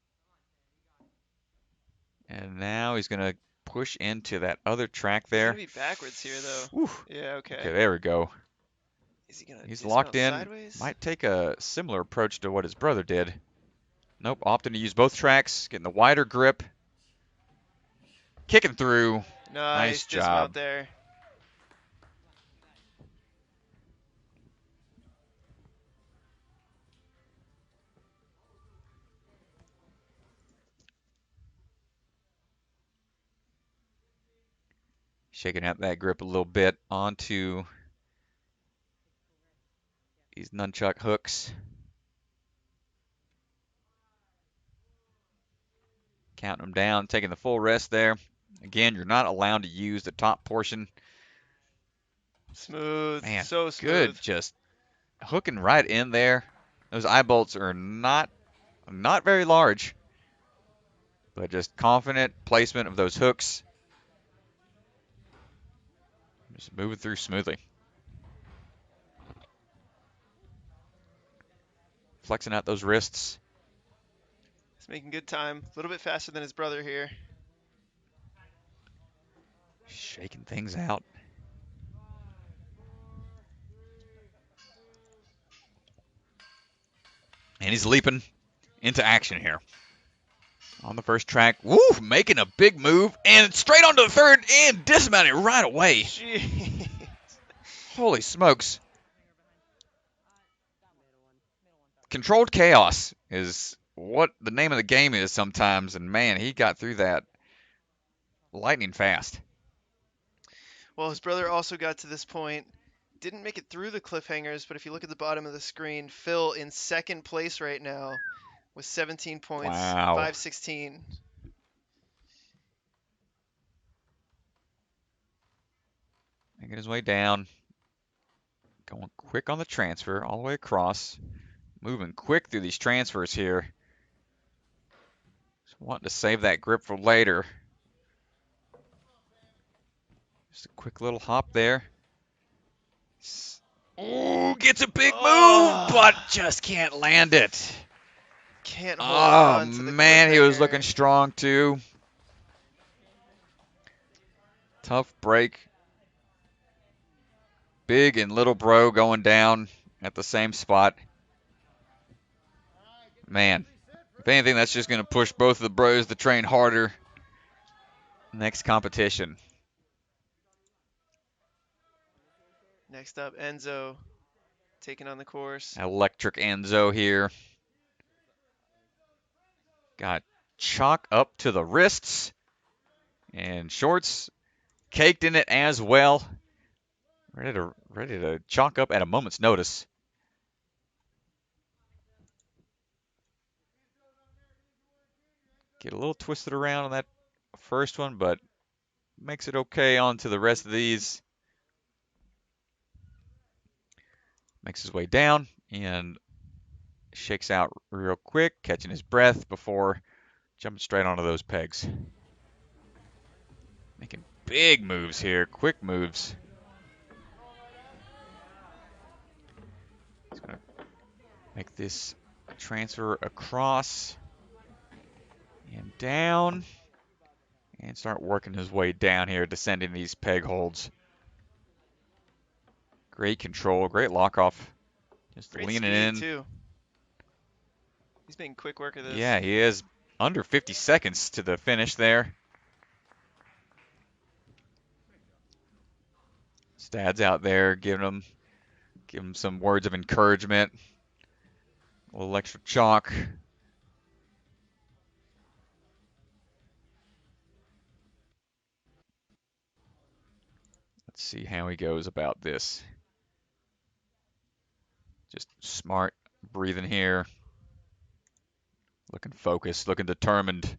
And now he's going to push into that other track there. He's gonna be backwards here, though. Whew. Yeah, okay. Okay, there we go. Is he gonna He's dismount locked in. sideways? Might take a similar approach to what his brother did. Nope, opting to use both tracks, getting the wider grip. Kicking through. Nice dismount job. there. Shaking out that grip a little bit onto these nunchuck hooks. Counting them down, taking the full rest there. Again, you're not allowed to use the top portion. Smooth. Man, so smooth. Good, just hooking right in there. Those eye bolts are not very large, but just confident placement of those hooks. Just moving through smoothly. Flexing out those wrists. He's making good time. A little bit faster than his brother here. Shaking things out. And he's leaping into action here. On the first track, woo, making a big move, and straight onto the third, and dismounting right away. Jeez. Holy smokes. Controlled chaos is what the name of the game is sometimes, and man, he got through that lightning fast. Well, his brother also got to this point. Didn't make it through the cliffhangers, but if you look at the bottom of the screen, Phil in second place right now with 17 points. Wow. 516. Making his way down. Going quick on the transfer all the way across. Moving quick through these transfers here. Just wanting to save that grip for later. Just a quick little hop there. Ooh, gets a big move, but just can't land it. Can't hold Oh, on to the man, he was cliffhanger. looking strong too. Tough break. Big and little bro going down at the same spot. Man, if anything, that's just going to push both of the bros to train harder next competition. Next up, Enzo taking on the course. Electric Enzo here. Got chalk up to the wrists and shorts caked in it as well. Ready to chalk up at a moment's notice. Get a little twisted around on that first one, but makes it okay onto the rest of these. Makes his way down and shakes out real quick, catching his breath before jumping straight onto those pegs. Making big moves here, quick moves. He's going to make this transfer across and down and start working his way down here, descending these peg holds. Great control, great lock off. Just Great leaning speed, in. too. He's making quick work of this. Yeah, he is. Under 50 seconds to the finish there. Stad's out there giving him some words of encouragement. A little extra chalk. Let's see how he goes about this. Just smart breathing here. Looking focused, looking determined.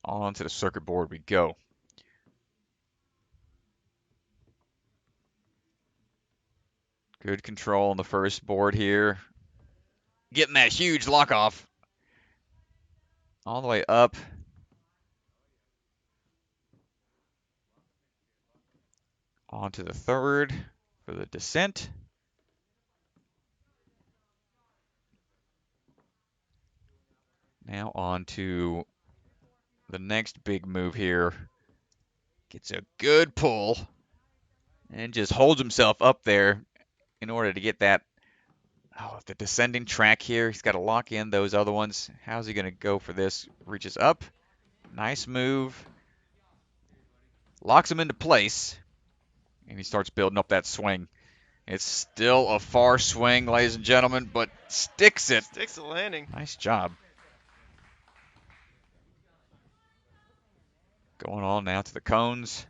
On to the circuit board we go. Good control on the first board here. Getting that huge lock off. All the way up. On to the third for the descent. Now on to the next big move here. Gets a good pull and just holds himself up there in order to get that. Oh, the descending track here. He's got to lock in those other ones. How's he going to go for this? Reaches up. Nice move. Locks him into place. And he starts building up that swing. It's still a far swing, ladies and gentlemen, but sticks it. Sticks the landing. Nice job. Going on now to the cones.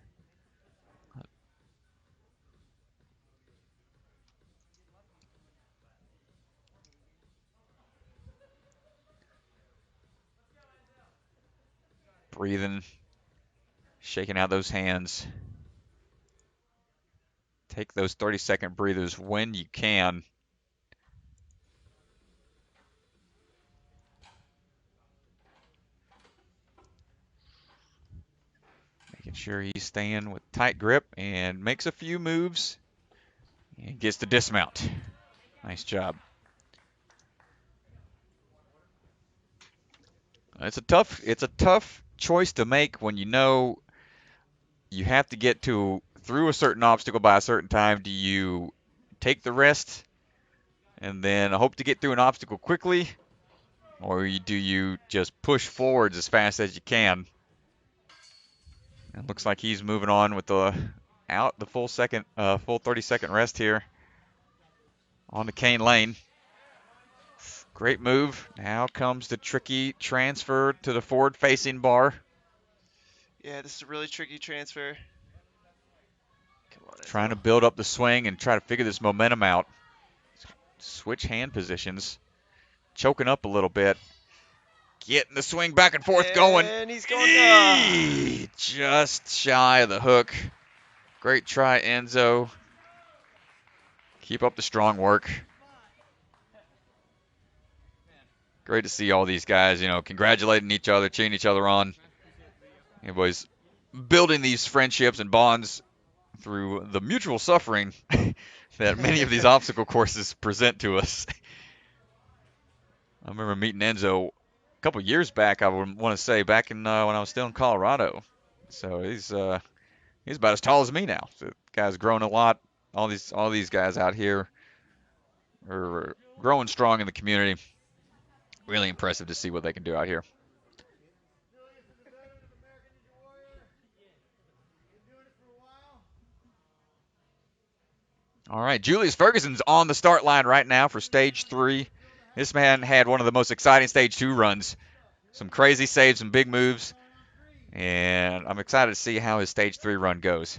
Breathing, shaking out those hands. Take those 30-second breathers when you can. Making sure he's staying with tight grip and makes a few moves and gets the dismount. Nice job. It's a tough choice to make when you know you have to get through a certain obstacle by a certain time. Do you take the rest and then hope to get through an obstacle quickly, or do you just push forwards as fast as you can? It looks like he's moving on with the full 30-second rest here on the cane lane. Great move. Now comes the tricky transfer to the forward-facing bar. Yeah, this is a really tricky transfer. Come on, Trying to Enzo. build up the swing and try to figure this momentum out. Switch hand positions. Choking up a little bit. Getting the swing back and forth going. And he's going. Just shy of the hook. Great try, Enzo. Keep up the strong work. Great to see all these guys, congratulating each other, cheering each other on. Everybody's building these friendships and bonds through the mutual suffering that many of these obstacle courses present to us. I remember meeting Enzo a couple years back, I would want to say, back in when I was still in Colorado. So he's about as tall as me now. So the guy's grown a lot. All these guys out here are growing strong in the community. Really impressive to see what they can do out here. All right, Julius Ferguson's on the start line right now for stage 3. This man had one of the most exciting stage 2 runs. Some crazy saves, some big moves, and I'm excited to see how his stage 3 run goes.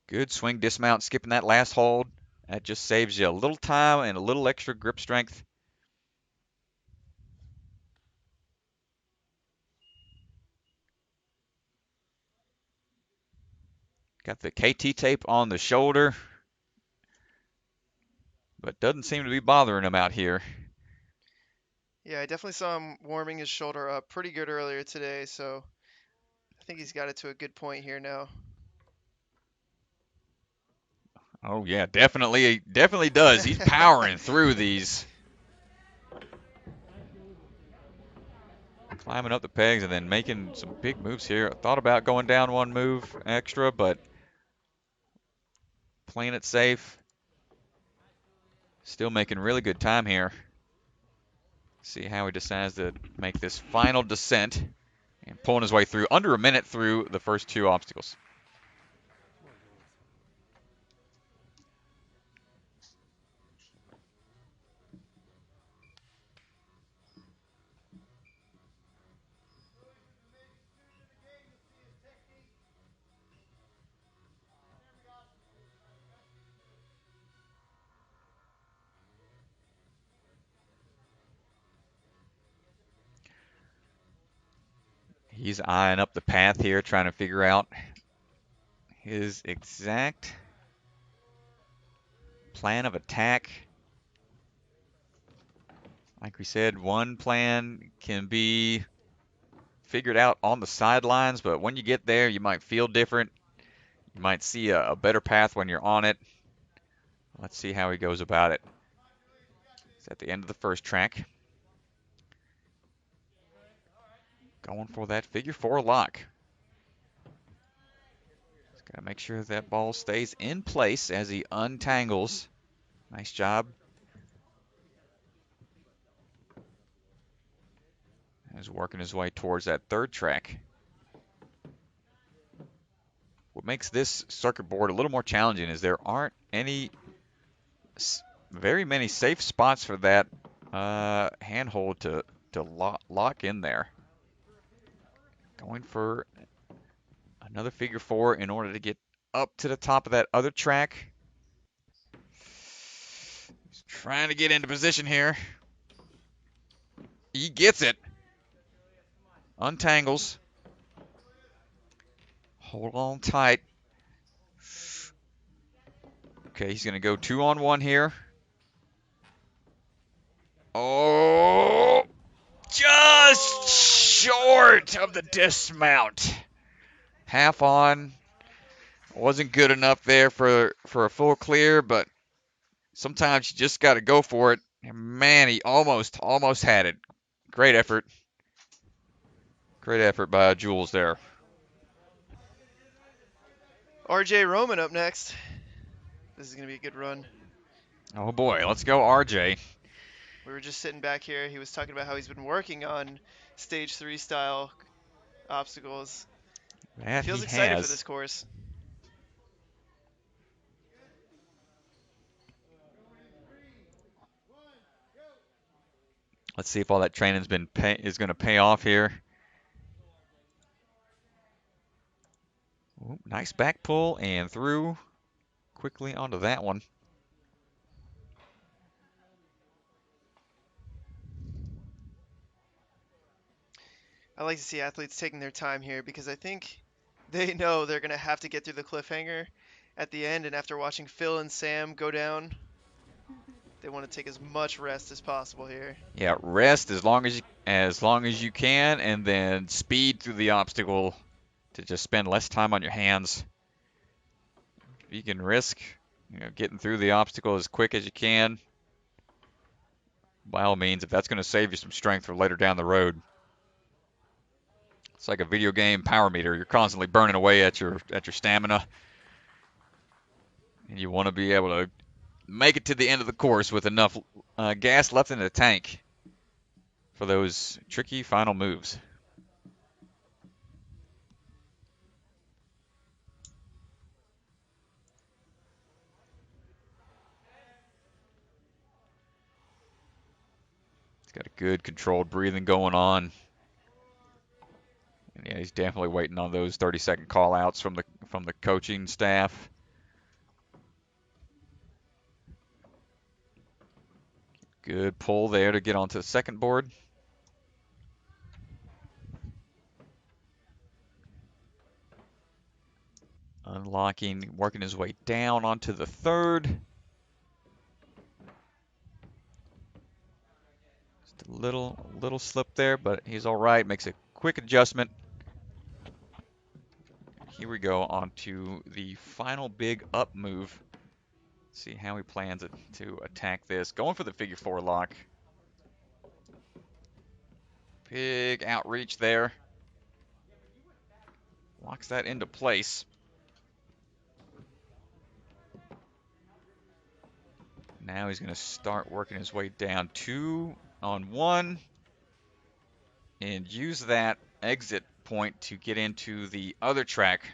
Good swing dismount, skipping that last hold. That just saves you a little time and a little extra grip strength. Got the KT tape on the shoulder, but doesn't seem to be bothering him out here. Yeah, I definitely saw him warming his shoulder up pretty good earlier today, so I think he's got it to a good point here now. Oh yeah, definitely does. He's powering through these. Climbing up the pegs and then making some big moves here. I thought about going down one move extra, but playing it safe. Still making really good time here. See how he decides to make this final descent and pulling his way through under a minute through the first 2 obstacles. He's eyeing up the path here, trying to figure out his exact plan of attack Like we said, one plan can be figured out on the sidelines, but when you get there, you might feel different. You might see a better path when you're on it. Let's see how he goes about it. It's at the end of the first track. Going for that figure 4 lock. Just got to make sure that ball stays in place as he untangles. Nice job. He's working his way towards that third track. What makes this circuit board a little more challenging is there aren't very many safe spots for that handhold to lock in there. Going for another figure 4 in order to get up to the top of that other track. He's trying to get into position here. He gets it. Untangles. Hold on tight. Okay, he's going to go 2-on-1 here. Oh, just short of the dismount. Half on. Wasn't good enough there for a full clear, but sometimes you just got to go for it. And man, he almost had it. Great effort. Great effort by Jules there. RJ Roman up next. This is going to be a good run. Oh boy, let's go RJ. We were just sitting back here. He was talking about how he's been working on stage 3 style obstacles. That Feels he excited has. for this course. Let's see if all that training's is going to pay off here. Ooh, nice back pull and through quickly onto that one. I like to see athletes taking their time here because I think they know they're going to have to get through the cliffhanger at the end, and after watching Phil and Sam go down, they want to take as much rest as possible here. Yeah, rest as long as you can, and then speed through the obstacle to just spend less time on your hands. If you can risk, getting through the obstacle as quick as you can, by all means, if that's going to save you some strength for later down the road. It's like a video game power meter. You're constantly burning away at your stamina, and you want to be able to make it to the end of the course with enough gas left in the tank for those tricky final moves. He's got a good controlled breathing going on. And yeah, he's definitely waiting on those 30-second call-outs from the coaching staff. Good pull there to get onto the second board. Unlocking, working his way down onto the third. Just a little slip there, but he's all right. Makes a quick adjustment. Here we go onto the final big up move. See how he plans to attack this. Going for the figure 4 lock. Big outreach there. Locks that into place. Now he's going to start working his way down 2-on-1 and use that exit point to get into the other track.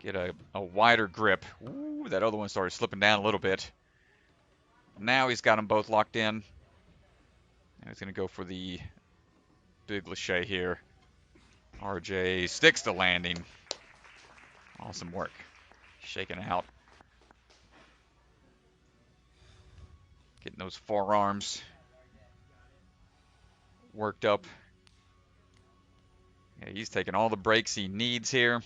Get a wider grip. Ooh, that other one started slipping down a little bit. Now he's got them both locked in. Now he's going to go for the big lâché here. RJ sticks the landing. Awesome work. Shaking out. Getting those forearms worked up. Yeah, he's taking all the breaks he needs here.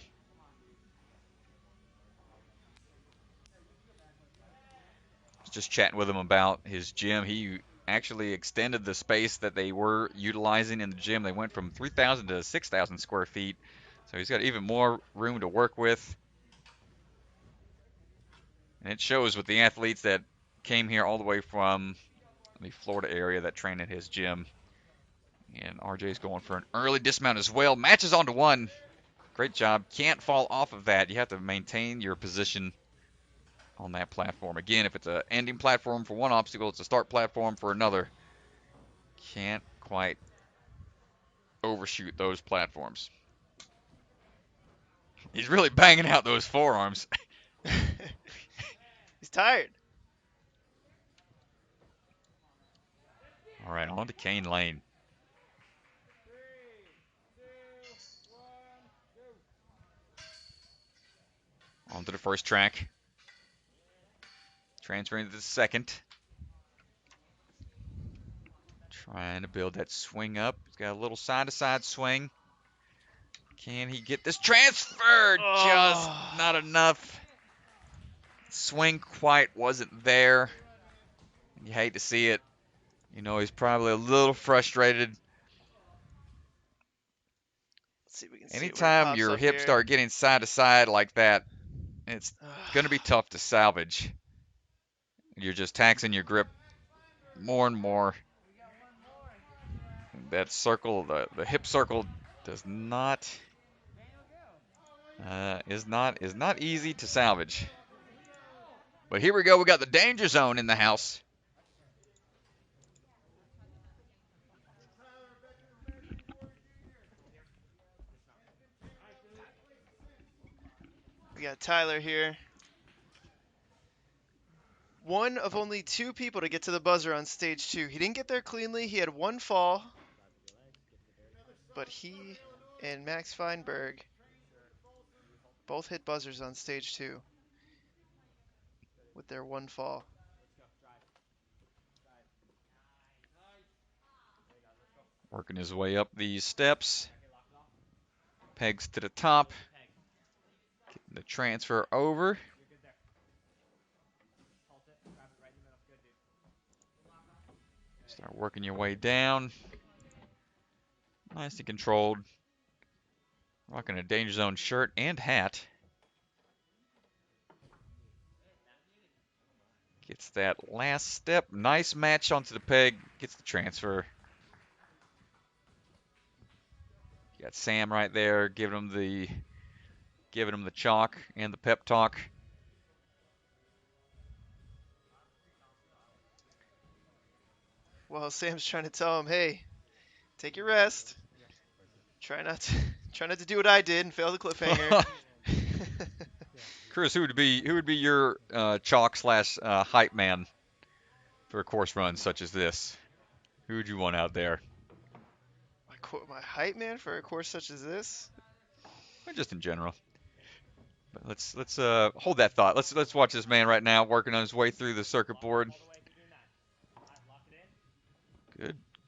Just chatting with him about his gym. He actually extended the space that they were utilizing in the gym. They went from 3,000 to 6,000 square feet. So he's got even more room to work with. And it shows with the athletes that came here all the way from the Florida area that train at his gym. And RJ's going for an early dismount as well. Matches onto one. Great job. Can't fall off of that. You have to maintain your position on that platform. Again, if it's an ending platform for one obstacle, it's a start platform for another. Can't quite overshoot those platforms. He's really banging out those forearms. He's tired. All right, on to Kane Lane. On to the first track. Transferring to the second. Trying to build that swing up. He's got a little side-to-side swing. Can he get this transfer? Oh. Just not enough. Swing quite wasn't there. You hate to see it. You know, he's probably a little frustrated. Let's see if we can see Anytime your hips start getting side to side like that, it's going to be tough to salvage. You're just taxing your grip more and more. That circle, the hip circle, does not is not easy to salvage. But here we go. We got the danger zone in the house. We got Tyler here. One of only two people to get to the buzzer on stage 2. He didn't get there cleanly. He had one fall. But he and Max Feinberg both hit buzzers on stage 2 with their one fall. Working his way up these steps. Pegs to the top. Getting the transfer over. Start working your way down. Nice and controlled. Rocking a danger zone shirt and hat. Gets that last step. Nice match onto the peg. Gets the transfer. You got Sam right there giving him the chalk and the pep talk. Well, Sam's trying to tell him, hey, take your rest. Try not to do what I did and fail the cliffhanger. Chris, who would be your chalk / hype man for a course run such as this? Who would you want out there? My hype man for a course such as this? Or just in general. But let's hold that thought. Let's watch this man right now working on his way through the circuit board.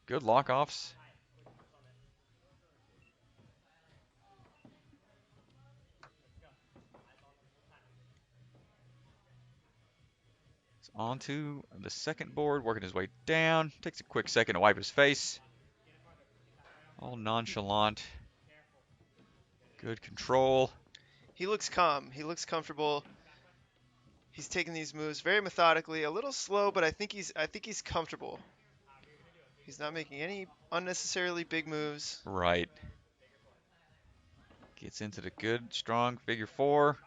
Good lock offs. Onto the second board, working his way down. Takes a quick second to wipe his face. All nonchalant. Good control. He looks calm. He looks comfortable. He's taking these moves very methodically, a little slow, but I think he's comfortable. He's not making any unnecessarily big moves. Right. Gets into the good, strong figure 4.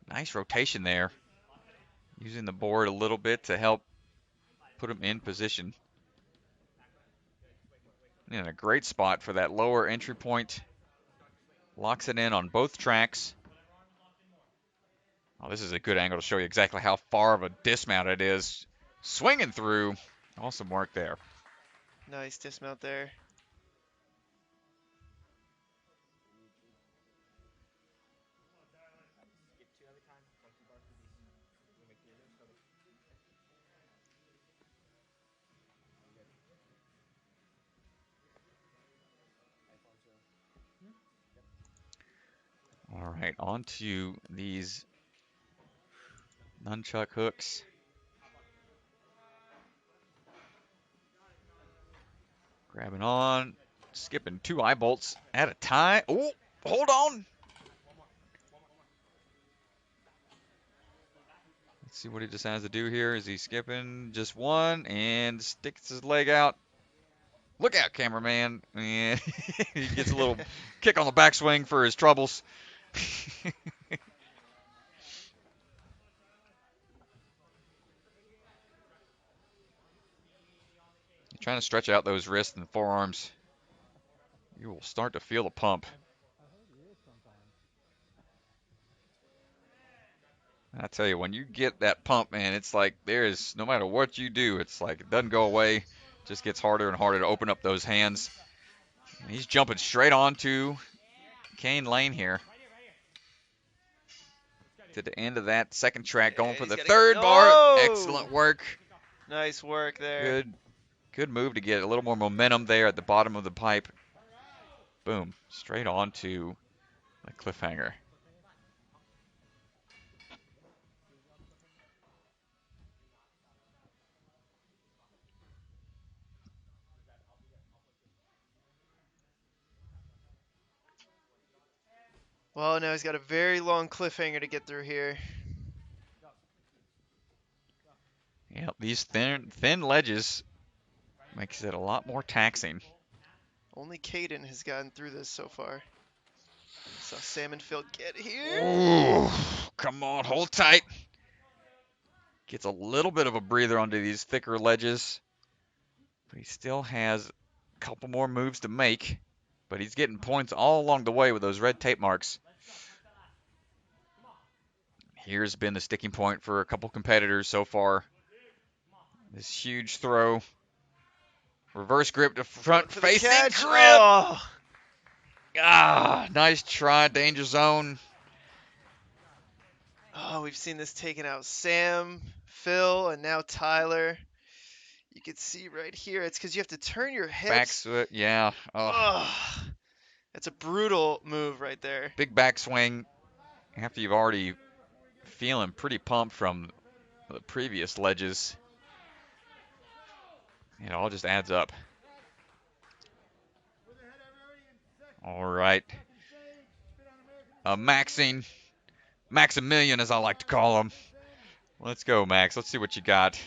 Nice rotation there. Using the board a little bit to help put him in position. In a great spot for that lower entry point. Locks it in on both tracks. Oh, this is a good angle to show you exactly how far of a dismount it is. Swinging through. Awesome work there. Nice dismount there. All right, on to these nunchuck hooks. Grabbing on, skipping 2 eye bolts at a time. Oh, hold on. Let's see what he decides to do here. Is he skipping just one and sticks his leg out? Look out, cameraman. And he gets a little kick on the backswing for his troubles. Trying to stretch out those wrists and forearms. You will start to feel the pump. I tell you, when you get that pump, man, it's like there's, no matter what you do, it's like it doesn't go away. It just gets harder and harder to open up those hands. And he's jumping straight onto Cane Lane here. To the end of that second track, going for the third bar. Excellent work. Nice work there. Good move to get a little more momentum there at the bottom of the pipe. Boom, straight onto the cliffhanger. Well, now he's got a very long cliffhanger to get through here. Yeah, these thin ledges makes it a lot more taxing. Only Caden has gotten through this so far. Saw Sam and Phil get here. Ooh, come on, hold tight. Gets a little bit of a breather onto these thicker ledges. But he still has a couple more moves to make. But he's getting points all along the way with those red tape marks. Here's been the sticking point for a couple competitors so far. This huge throw. Reverse grip to front facing grip. Oh. Ah, nice try, danger zone. Oh, we've seen this taken out. Sam, Phil, and now Tyler. You can see right here, it's because you have to turn your hips. Backswing, yeah. Oh. That's a brutal move right there. Big backswing after you've already feeling pretty pumped from the previous ledges. It all just adds up. All right. Maximilian, as I like to call him. Let's go, Max. Let's see what you got.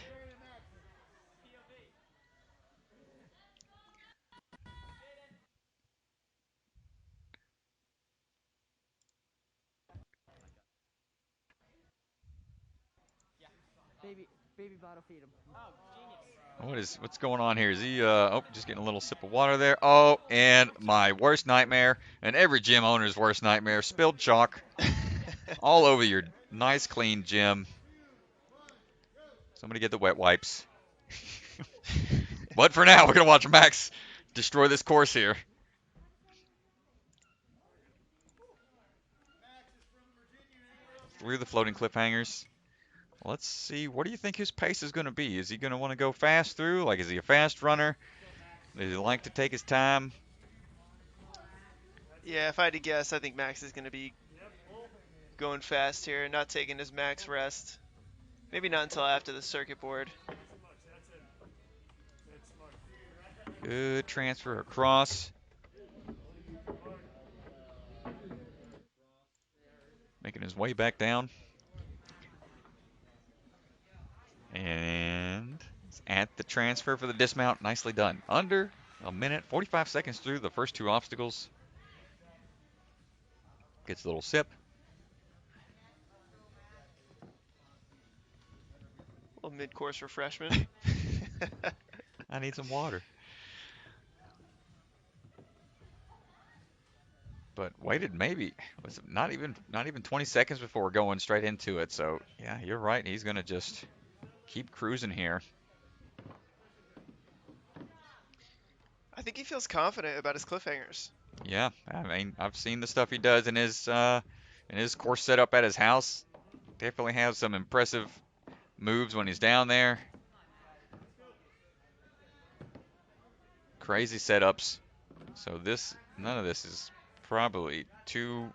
Baby bottle feed him. What's going on here? Is he just getting a little sip of water there? Oh, and my worst nightmare, and every gym owner's worst nightmare, spilled chalk all over your nice clean gym. Somebody get the wet wipes. But for now, we're gonna watch Max destroy this course here. Through the floating cliffhangers. Let's see, what do you think his pace is going to be? Is he going to want to go fast through? Like, is he a fast runner? Does he like to take his time? Yeah, if I had to guess, I think Max is going to be going fast here, not taking his max rest. Maybe not until after the circuit board. Good transfer across. Making his way back down. And at the transfer for the dismount. Nicely done. Under a minute, 45 seconds through the first 2 obstacles. Gets a little sip. A little mid-course refreshment. I need some water. But waited was it not even 20 seconds before going straight into it. So yeah, you're right. He's gonna just keep cruising here. I think he feels confident about his cliffhangers. Yeah, I mean, I've seen the stuff he does in his course setup at his house. Definitely has some impressive moves when he's down there. Crazy setups. So none of this is probably too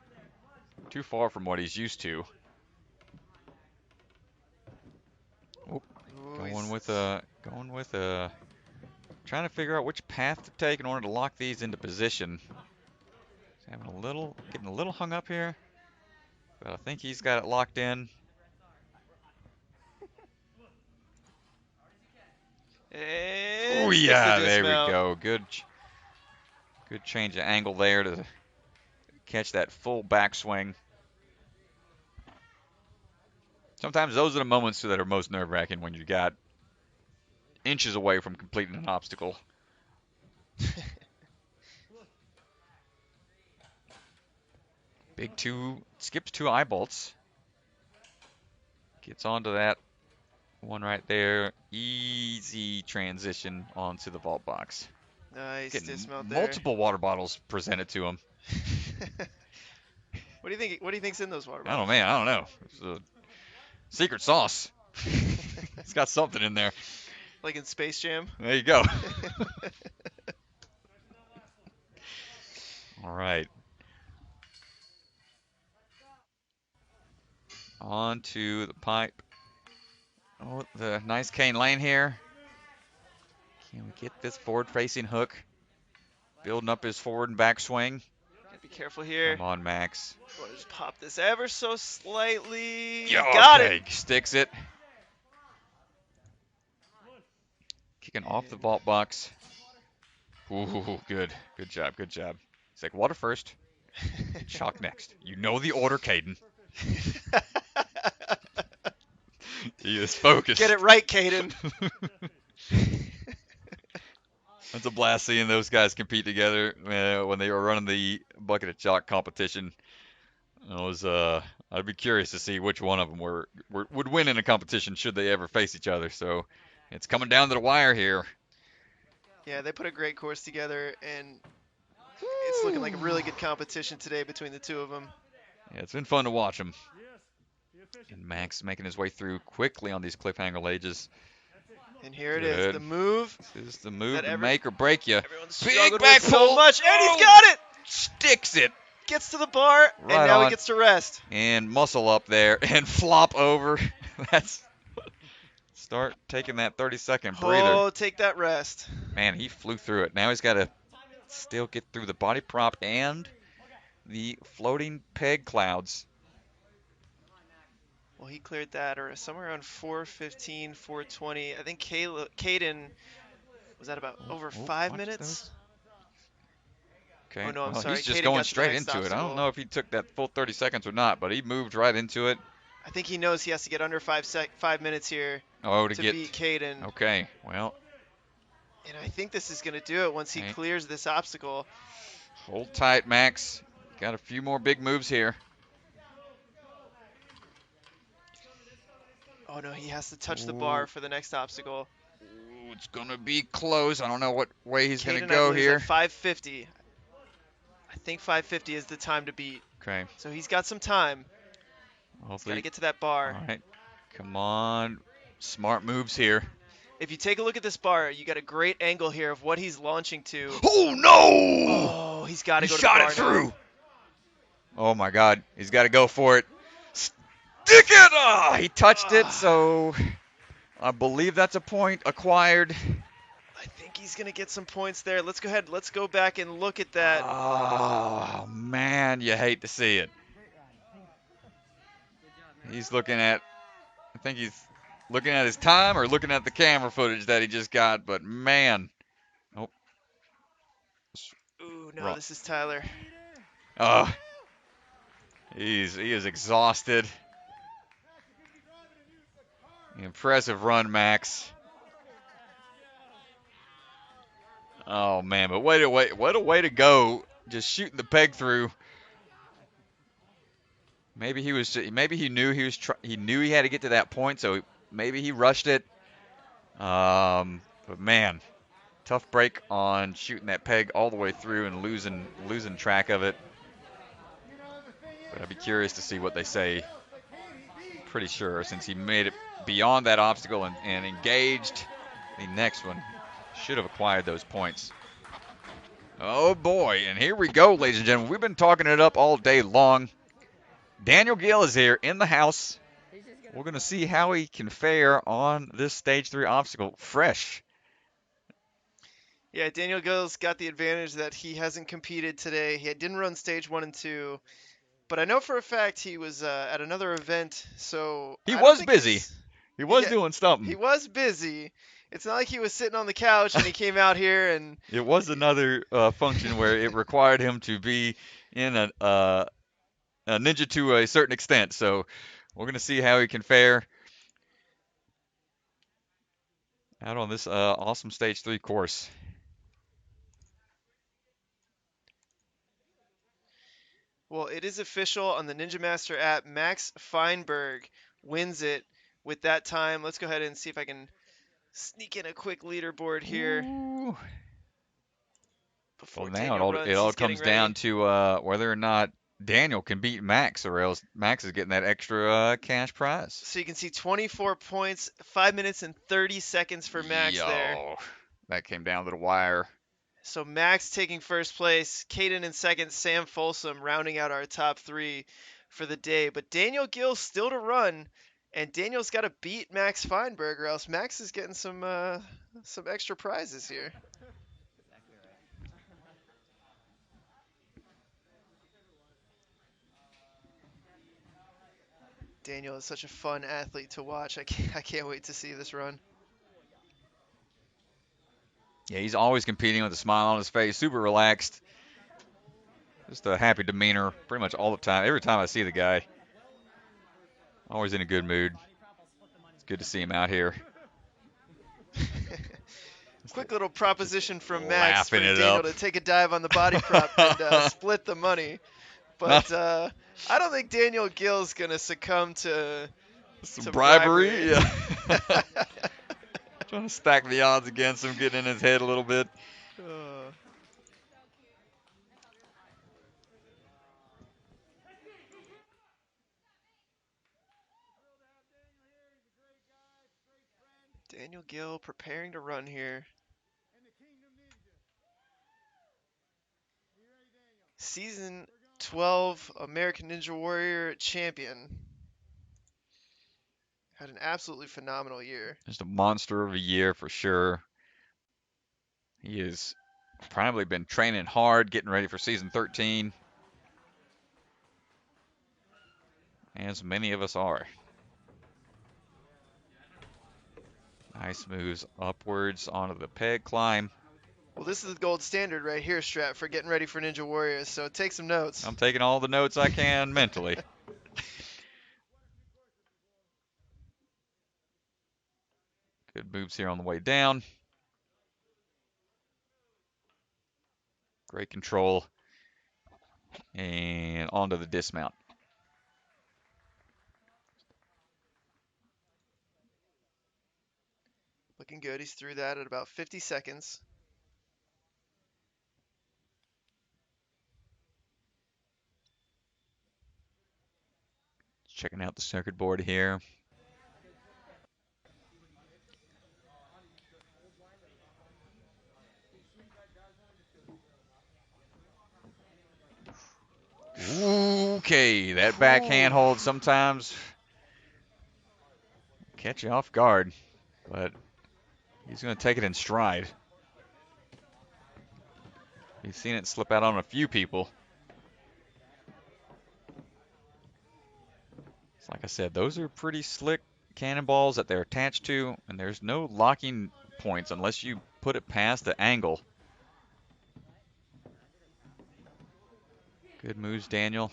far from what he's used to. Going with a trying to figure out which path to take in order to lock these into position. He's getting a little hung up here, but I think he's got it locked in. And Oh sticks yeah, the there we dismount. go. Good change of angle there to catch that full backswing. Sometimes those are the moments that are most nerve-wracking when you got inches away from completing an obstacle. Big two, skips 2 eye bolts. Gets onto that one right there. Easy transition onto the vault box. Nice Getting dismount there. multiple water bottles presented to him. What do you think? What do you think's in those water I bottles? don't know, man. I don't know. It's a secret sauce. It's got something in there. Like in Space Jam. There you go. All right. On to the pipe. Oh, the nice cane lane here. Can we get this forward-facing hook? Building up his forward and back swing. Gotta be careful here. Come on, Max. We'll just pop this ever so slightly. Yeah, Got okay. it. Sticks it. Kicking off the vault box. Ooh, good. Good job, good job. It's like water first, chalk next. You know the order, Caden. He is focused. Get it right, Caden. It's a blast seeing those guys compete together when they were running the bucket of chalk competition. I'd be curious to see which one of them would win in a competition should they ever face each other. So it's coming down to the wire here. Yeah, they put a great course together, and it's looking like a really good competition today between the two of them. Yeah, it's been fun to watch them. And Max making his way through quickly on these cliffhanger ledges. And here it is, the move. This is the move to make or break you. Everyone's Big struggled back with pull. so much, and Oh, he's got it. Sticks it. Gets to the bar, Right and now on. he gets to rest. And muscle up there and flop over. That's start taking that 30-second breather. Oh, take that rest. Man, he flew through it. Now he's got to still get through the body prop and the floating peg clouds. Well, he cleared that, or somewhere around 4:15, 4:20. I think Caden was that about over 5 minutes. Those. Okay. Oh, no, I'm well, sorry. He's just Caden going got to the straight next into it. I obstacle. don't know if he took that full 30 seconds or not, but he moved right into it. I think he knows he has to get under 5 minutes here to beat Caden. Okay, well. And I think this is going to do it once he clears this obstacle. Hold tight, Max. Got a few more big moves here. Oh, no, he has to touch the bar for the next obstacle. Ooh, it's going to be close. I don't know what way he's going to Caden, go I believe, here. is at 550. I think 550 is the time to beat. Okay. So he's got some time. He's got to get to that bar. All right. Come on. Smart moves here. If you take a look at this bar, you got a great angle here of what he's launching to. Oh, no! Oh, he's got to go to the bar. He shot it through. Now. Oh, my God. He's got to go for it. Stick it! Oh, he touched it, so I believe that's a point acquired. I think he's going to get some points there. Let's go ahead. Let's go back and look at that. Oh, man, you hate to see it. He's looking at, I think he's looking at his time or looking at the camera footage that he just got, but man. Oh. Ooh, no, this is Tyler. Oh. He is exhausted. Impressive run, Max. Oh man, but what a way to go! Just shooting the peg through. Maybe he knew he had to get to that point, so maybe he rushed it. But man, tough break on shooting that peg all the way through and losing track of it. But I'd be curious to see what they say. Pretty sure since he made it beyond that obstacle and engaged the next one, should have acquired those points. Oh boy, and here we go, ladies and gentlemen. We've been talking it up all day long. Daniel Gil is here in the house. We're going to see how he can fare on this stage 3 obstacle fresh. Yeah, Daniel Gil's got the advantage that he hasn't competed today. He didn't run stage 1 and 2, but I know for a fact he was at another event, so He I don't was think busy. he's. He was Yeah, doing he something. was busy. It's not like he was sitting on the couch and he came out here and. It was another function where it required him to be in a ninja to a certain extent. So we're going to see how he can fare out on this awesome stage 3 course. Well, it is official on the Ninja Master app. Max Feinberg wins it with that time. Let's go ahead and see if I can sneak in a quick leaderboard here Ooh. Well, before now Daniel it runs. all He's getting comes down ready. to whether or not Daniel can beat Max, or else Max is getting that extra cash prize. So you can see 24 points, 5 minutes and 30 seconds for Max there. Yo, that came down to the wire. So Max taking first place, Caden in second, Sam Folsom rounding out our top 3 for the day. But Daniel Gil still to run, and Daniel's got to beat Max Feinberg, or else Max is getting some extra prizes here. Daniel is such a fun athlete to watch. I can't wait to see this run. Yeah, he's always competing with a smile on his face, super relaxed. Just a happy demeanor pretty much all the time. Every time I see the guy, always in a good mood. It's good to see him out here. Quick little proposition from Max for Laughing it Daniel up. to take a dive on the body prop and split the money. But I don't think Daniel Gil's going to succumb to Some bribery. Yeah. Trying to stack the odds against him, getting in his head a little bit. Daniel Gil preparing to run here. Season 12 American Ninja Warrior champion. Had an absolutely phenomenal year. Just a monster of a year for sure. He has probably been training hard, getting ready for season 13. As many of us are. Nice moves upwards onto the peg climb. Well, this is the gold standard right here, Strat, for getting ready for Ninja Warriors, so take some notes. I'm taking all the notes I can mentally. Good moves here on the way down. Great control. And onto the dismount. Looking good. He's through that at about 50 seconds. Checking out the circuit board here. Okay, that backhand hold sometimes catch you off guard, but he's going to take it in stride. He's seen it slip out on a few people. Like I said, those are pretty slick cannonballs that they're attached to, and there's no locking points unless you put it past the angle. Good moves, Daniel.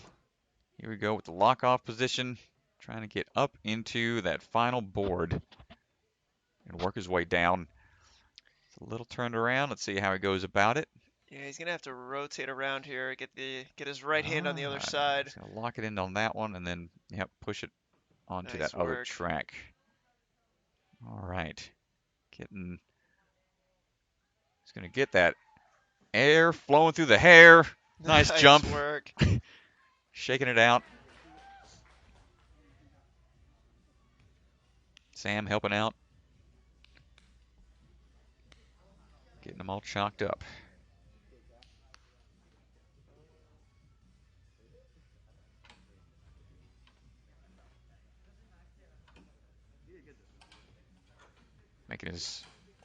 Here we go with the lock-off position, trying to get up into that final board and work his way down. It's a little turned around. Let's see how he goes about it. Yeah, he's gonna have to rotate around here, get his right hand on the other Right. side. He's gonna lock it in on that one, and then push it onto Nice that other work. track. All right, he's gonna get that air flowing through the hair. Nice jump. Work. Shaking it out. Sam helping out. Getting them all chalked up. Making his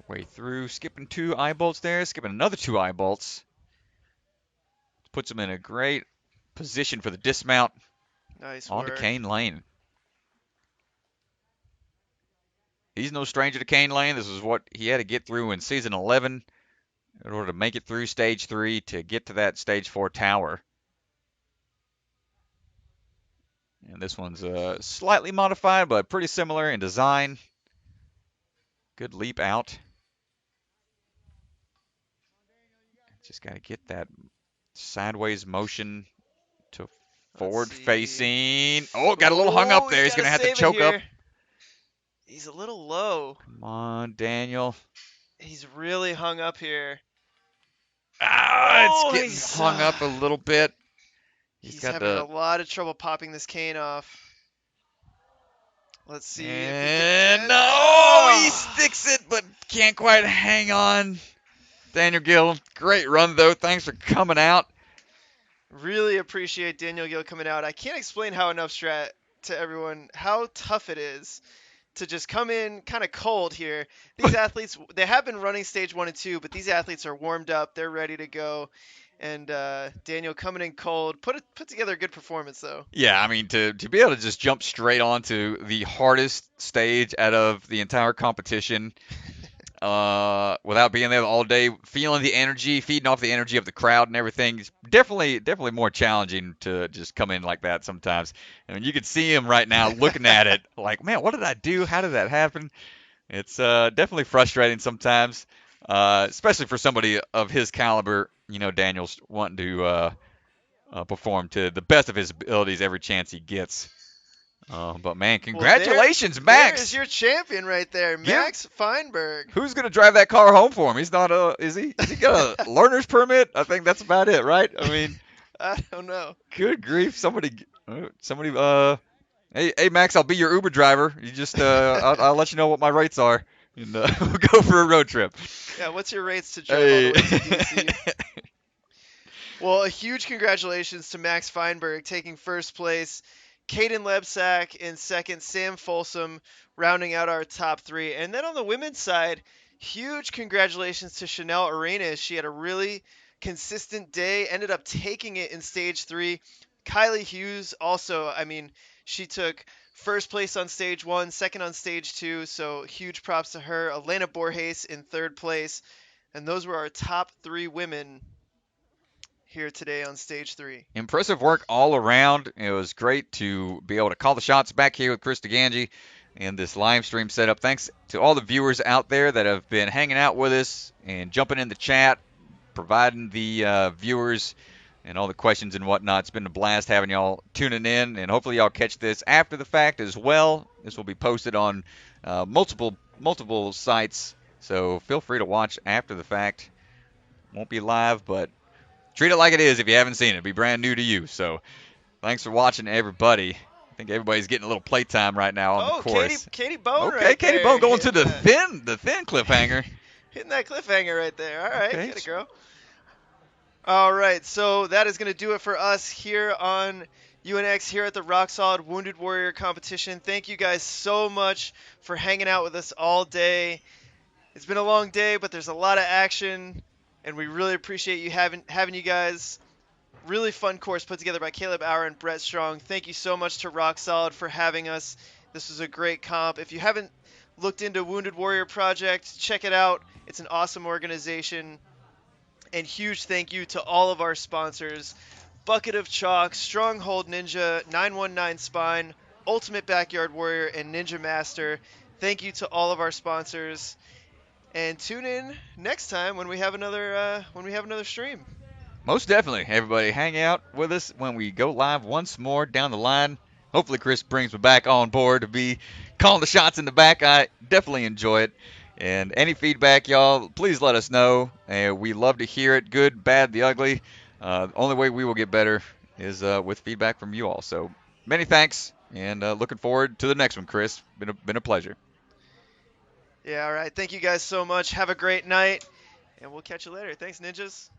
Way through, skipping 2 eye bolts there, skipping another 2 eye bolts. Puts him in a great position for the dismount Nice onto work. Cane Lane. He's no stranger to Cane Lane. This is what he had to get through in season 11 in order to make it through stage 3 to get to that stage 4 tower. And this one's slightly modified, but pretty similar in design. Good leap out. Just got to get that sideways motion to forward facing. Oh, got a little hung up there. He's going to have to choke up. He's a little low. Come on, Daniel. He's really hung up here. It's getting hung up a little bit. He's having a lot of trouble popping this cane off. Let's see if he can. No, he sticks it, but can't quite hang on. Daniel Gil, great run, though. Thanks for coming out. Really appreciate Daniel Gil coming out. I can't explain how enough strat to everyone how tough it is to just come in kind of cold here. These athletes, they have been running stage 1 and 2, but these athletes are warmed up. They're ready to go. And Daniel coming in cold, put together a good performance, though. Yeah, I mean, to be able to just jump straight onto the hardest stage out of the entire competition without being there all day, feeling the energy, feeding off the energy of the crowd and everything, it's definitely more challenging to just come in like that sometimes. I mean, you can see him right now looking at it like, man, what did I do? How did that happen? It's definitely frustrating sometimes, especially for somebody of his caliber. You know, Daniel's wanting to perform to the best of his abilities every chance he gets. But man, congratulations, Max! There is your champion right there, Max Feinberg. Who's gonna drive that car home for him? He's not is he got a learner's permit? I think that's about it, right? I mean, I don't know. Good grief! Somebody. Hey, Max, I'll be your Uber driver. You just I'll let you know what my rates are, and we'll go for a road trip. Yeah, what's your rates to drive all the way to DC? Well, a huge congratulations to Max Feinberg taking first place. Caden Lebsack in second, Sam Folsom rounding out our top 3. And then on the women's side, huge congratulations to Chanel Arenas. She had a really consistent day, ended up taking it in stage 3. Kylie Hughes also, I mean, she took first place on stage 1, second on stage 2, so huge props to her. Elena Borges in third place. And those were our top 3 women here today on stage 3. Impressive work all around. It was great to be able to call the shots back here with Chris DiGangi and this live stream setup. Thanks to all the viewers out there that have been hanging out with us and jumping in the chat, providing the viewers and all the questions and whatnot. It's been a blast having y'all tuning in, and hopefully y'all catch this after the fact as well. This will be posted on multiple sites, so feel free to watch after the fact. Won't be live, but treat it like it is if you haven't seen it. It'll be brand new to you. So thanks for watching, everybody. I think everybody's getting a little playtime right now on the course. Katie Bone okay, right Katie there. Bone going to the thin cliffhanger. Hitting that cliffhanger right there. All right, okay. Get it, girl. All right, so that is going to do it for us here on UNX here at the Rock Solid Wounded Warrior competition. Thank you guys so much for hanging out with us all day. It's been a long day, but there's a lot of action, and we really appreciate you having you guys. Really fun course put together by Caleb Auer and Brett Strong. Thank you so much to Rock Solid for having us. This was a great comp. If you haven't looked into Wounded Warrior Project, check it out. It's an awesome organization. And huge thank you to all of our sponsors: Bucket of Chalk, Stronghold Ninja, 919 Spine, Ultimate Backyard Warrior, and Ninja Master. Thank you to all of our sponsors. And tune in next time when we have another stream. Most definitely, everybody, hang out with us when we go live once more down the line. Hopefully Chris brings me back on board to be calling the shots in the back. I definitely enjoy it. And any feedback, y'all, please let us know. We love to hear it, good, bad, the ugly. The only way we will get better is with feedback from you all. So many thanks, and looking forward to the next one, Chris. Been a pleasure. Yeah, all right. Thank you guys so much. Have a great night, and we'll catch you later. Thanks, ninjas.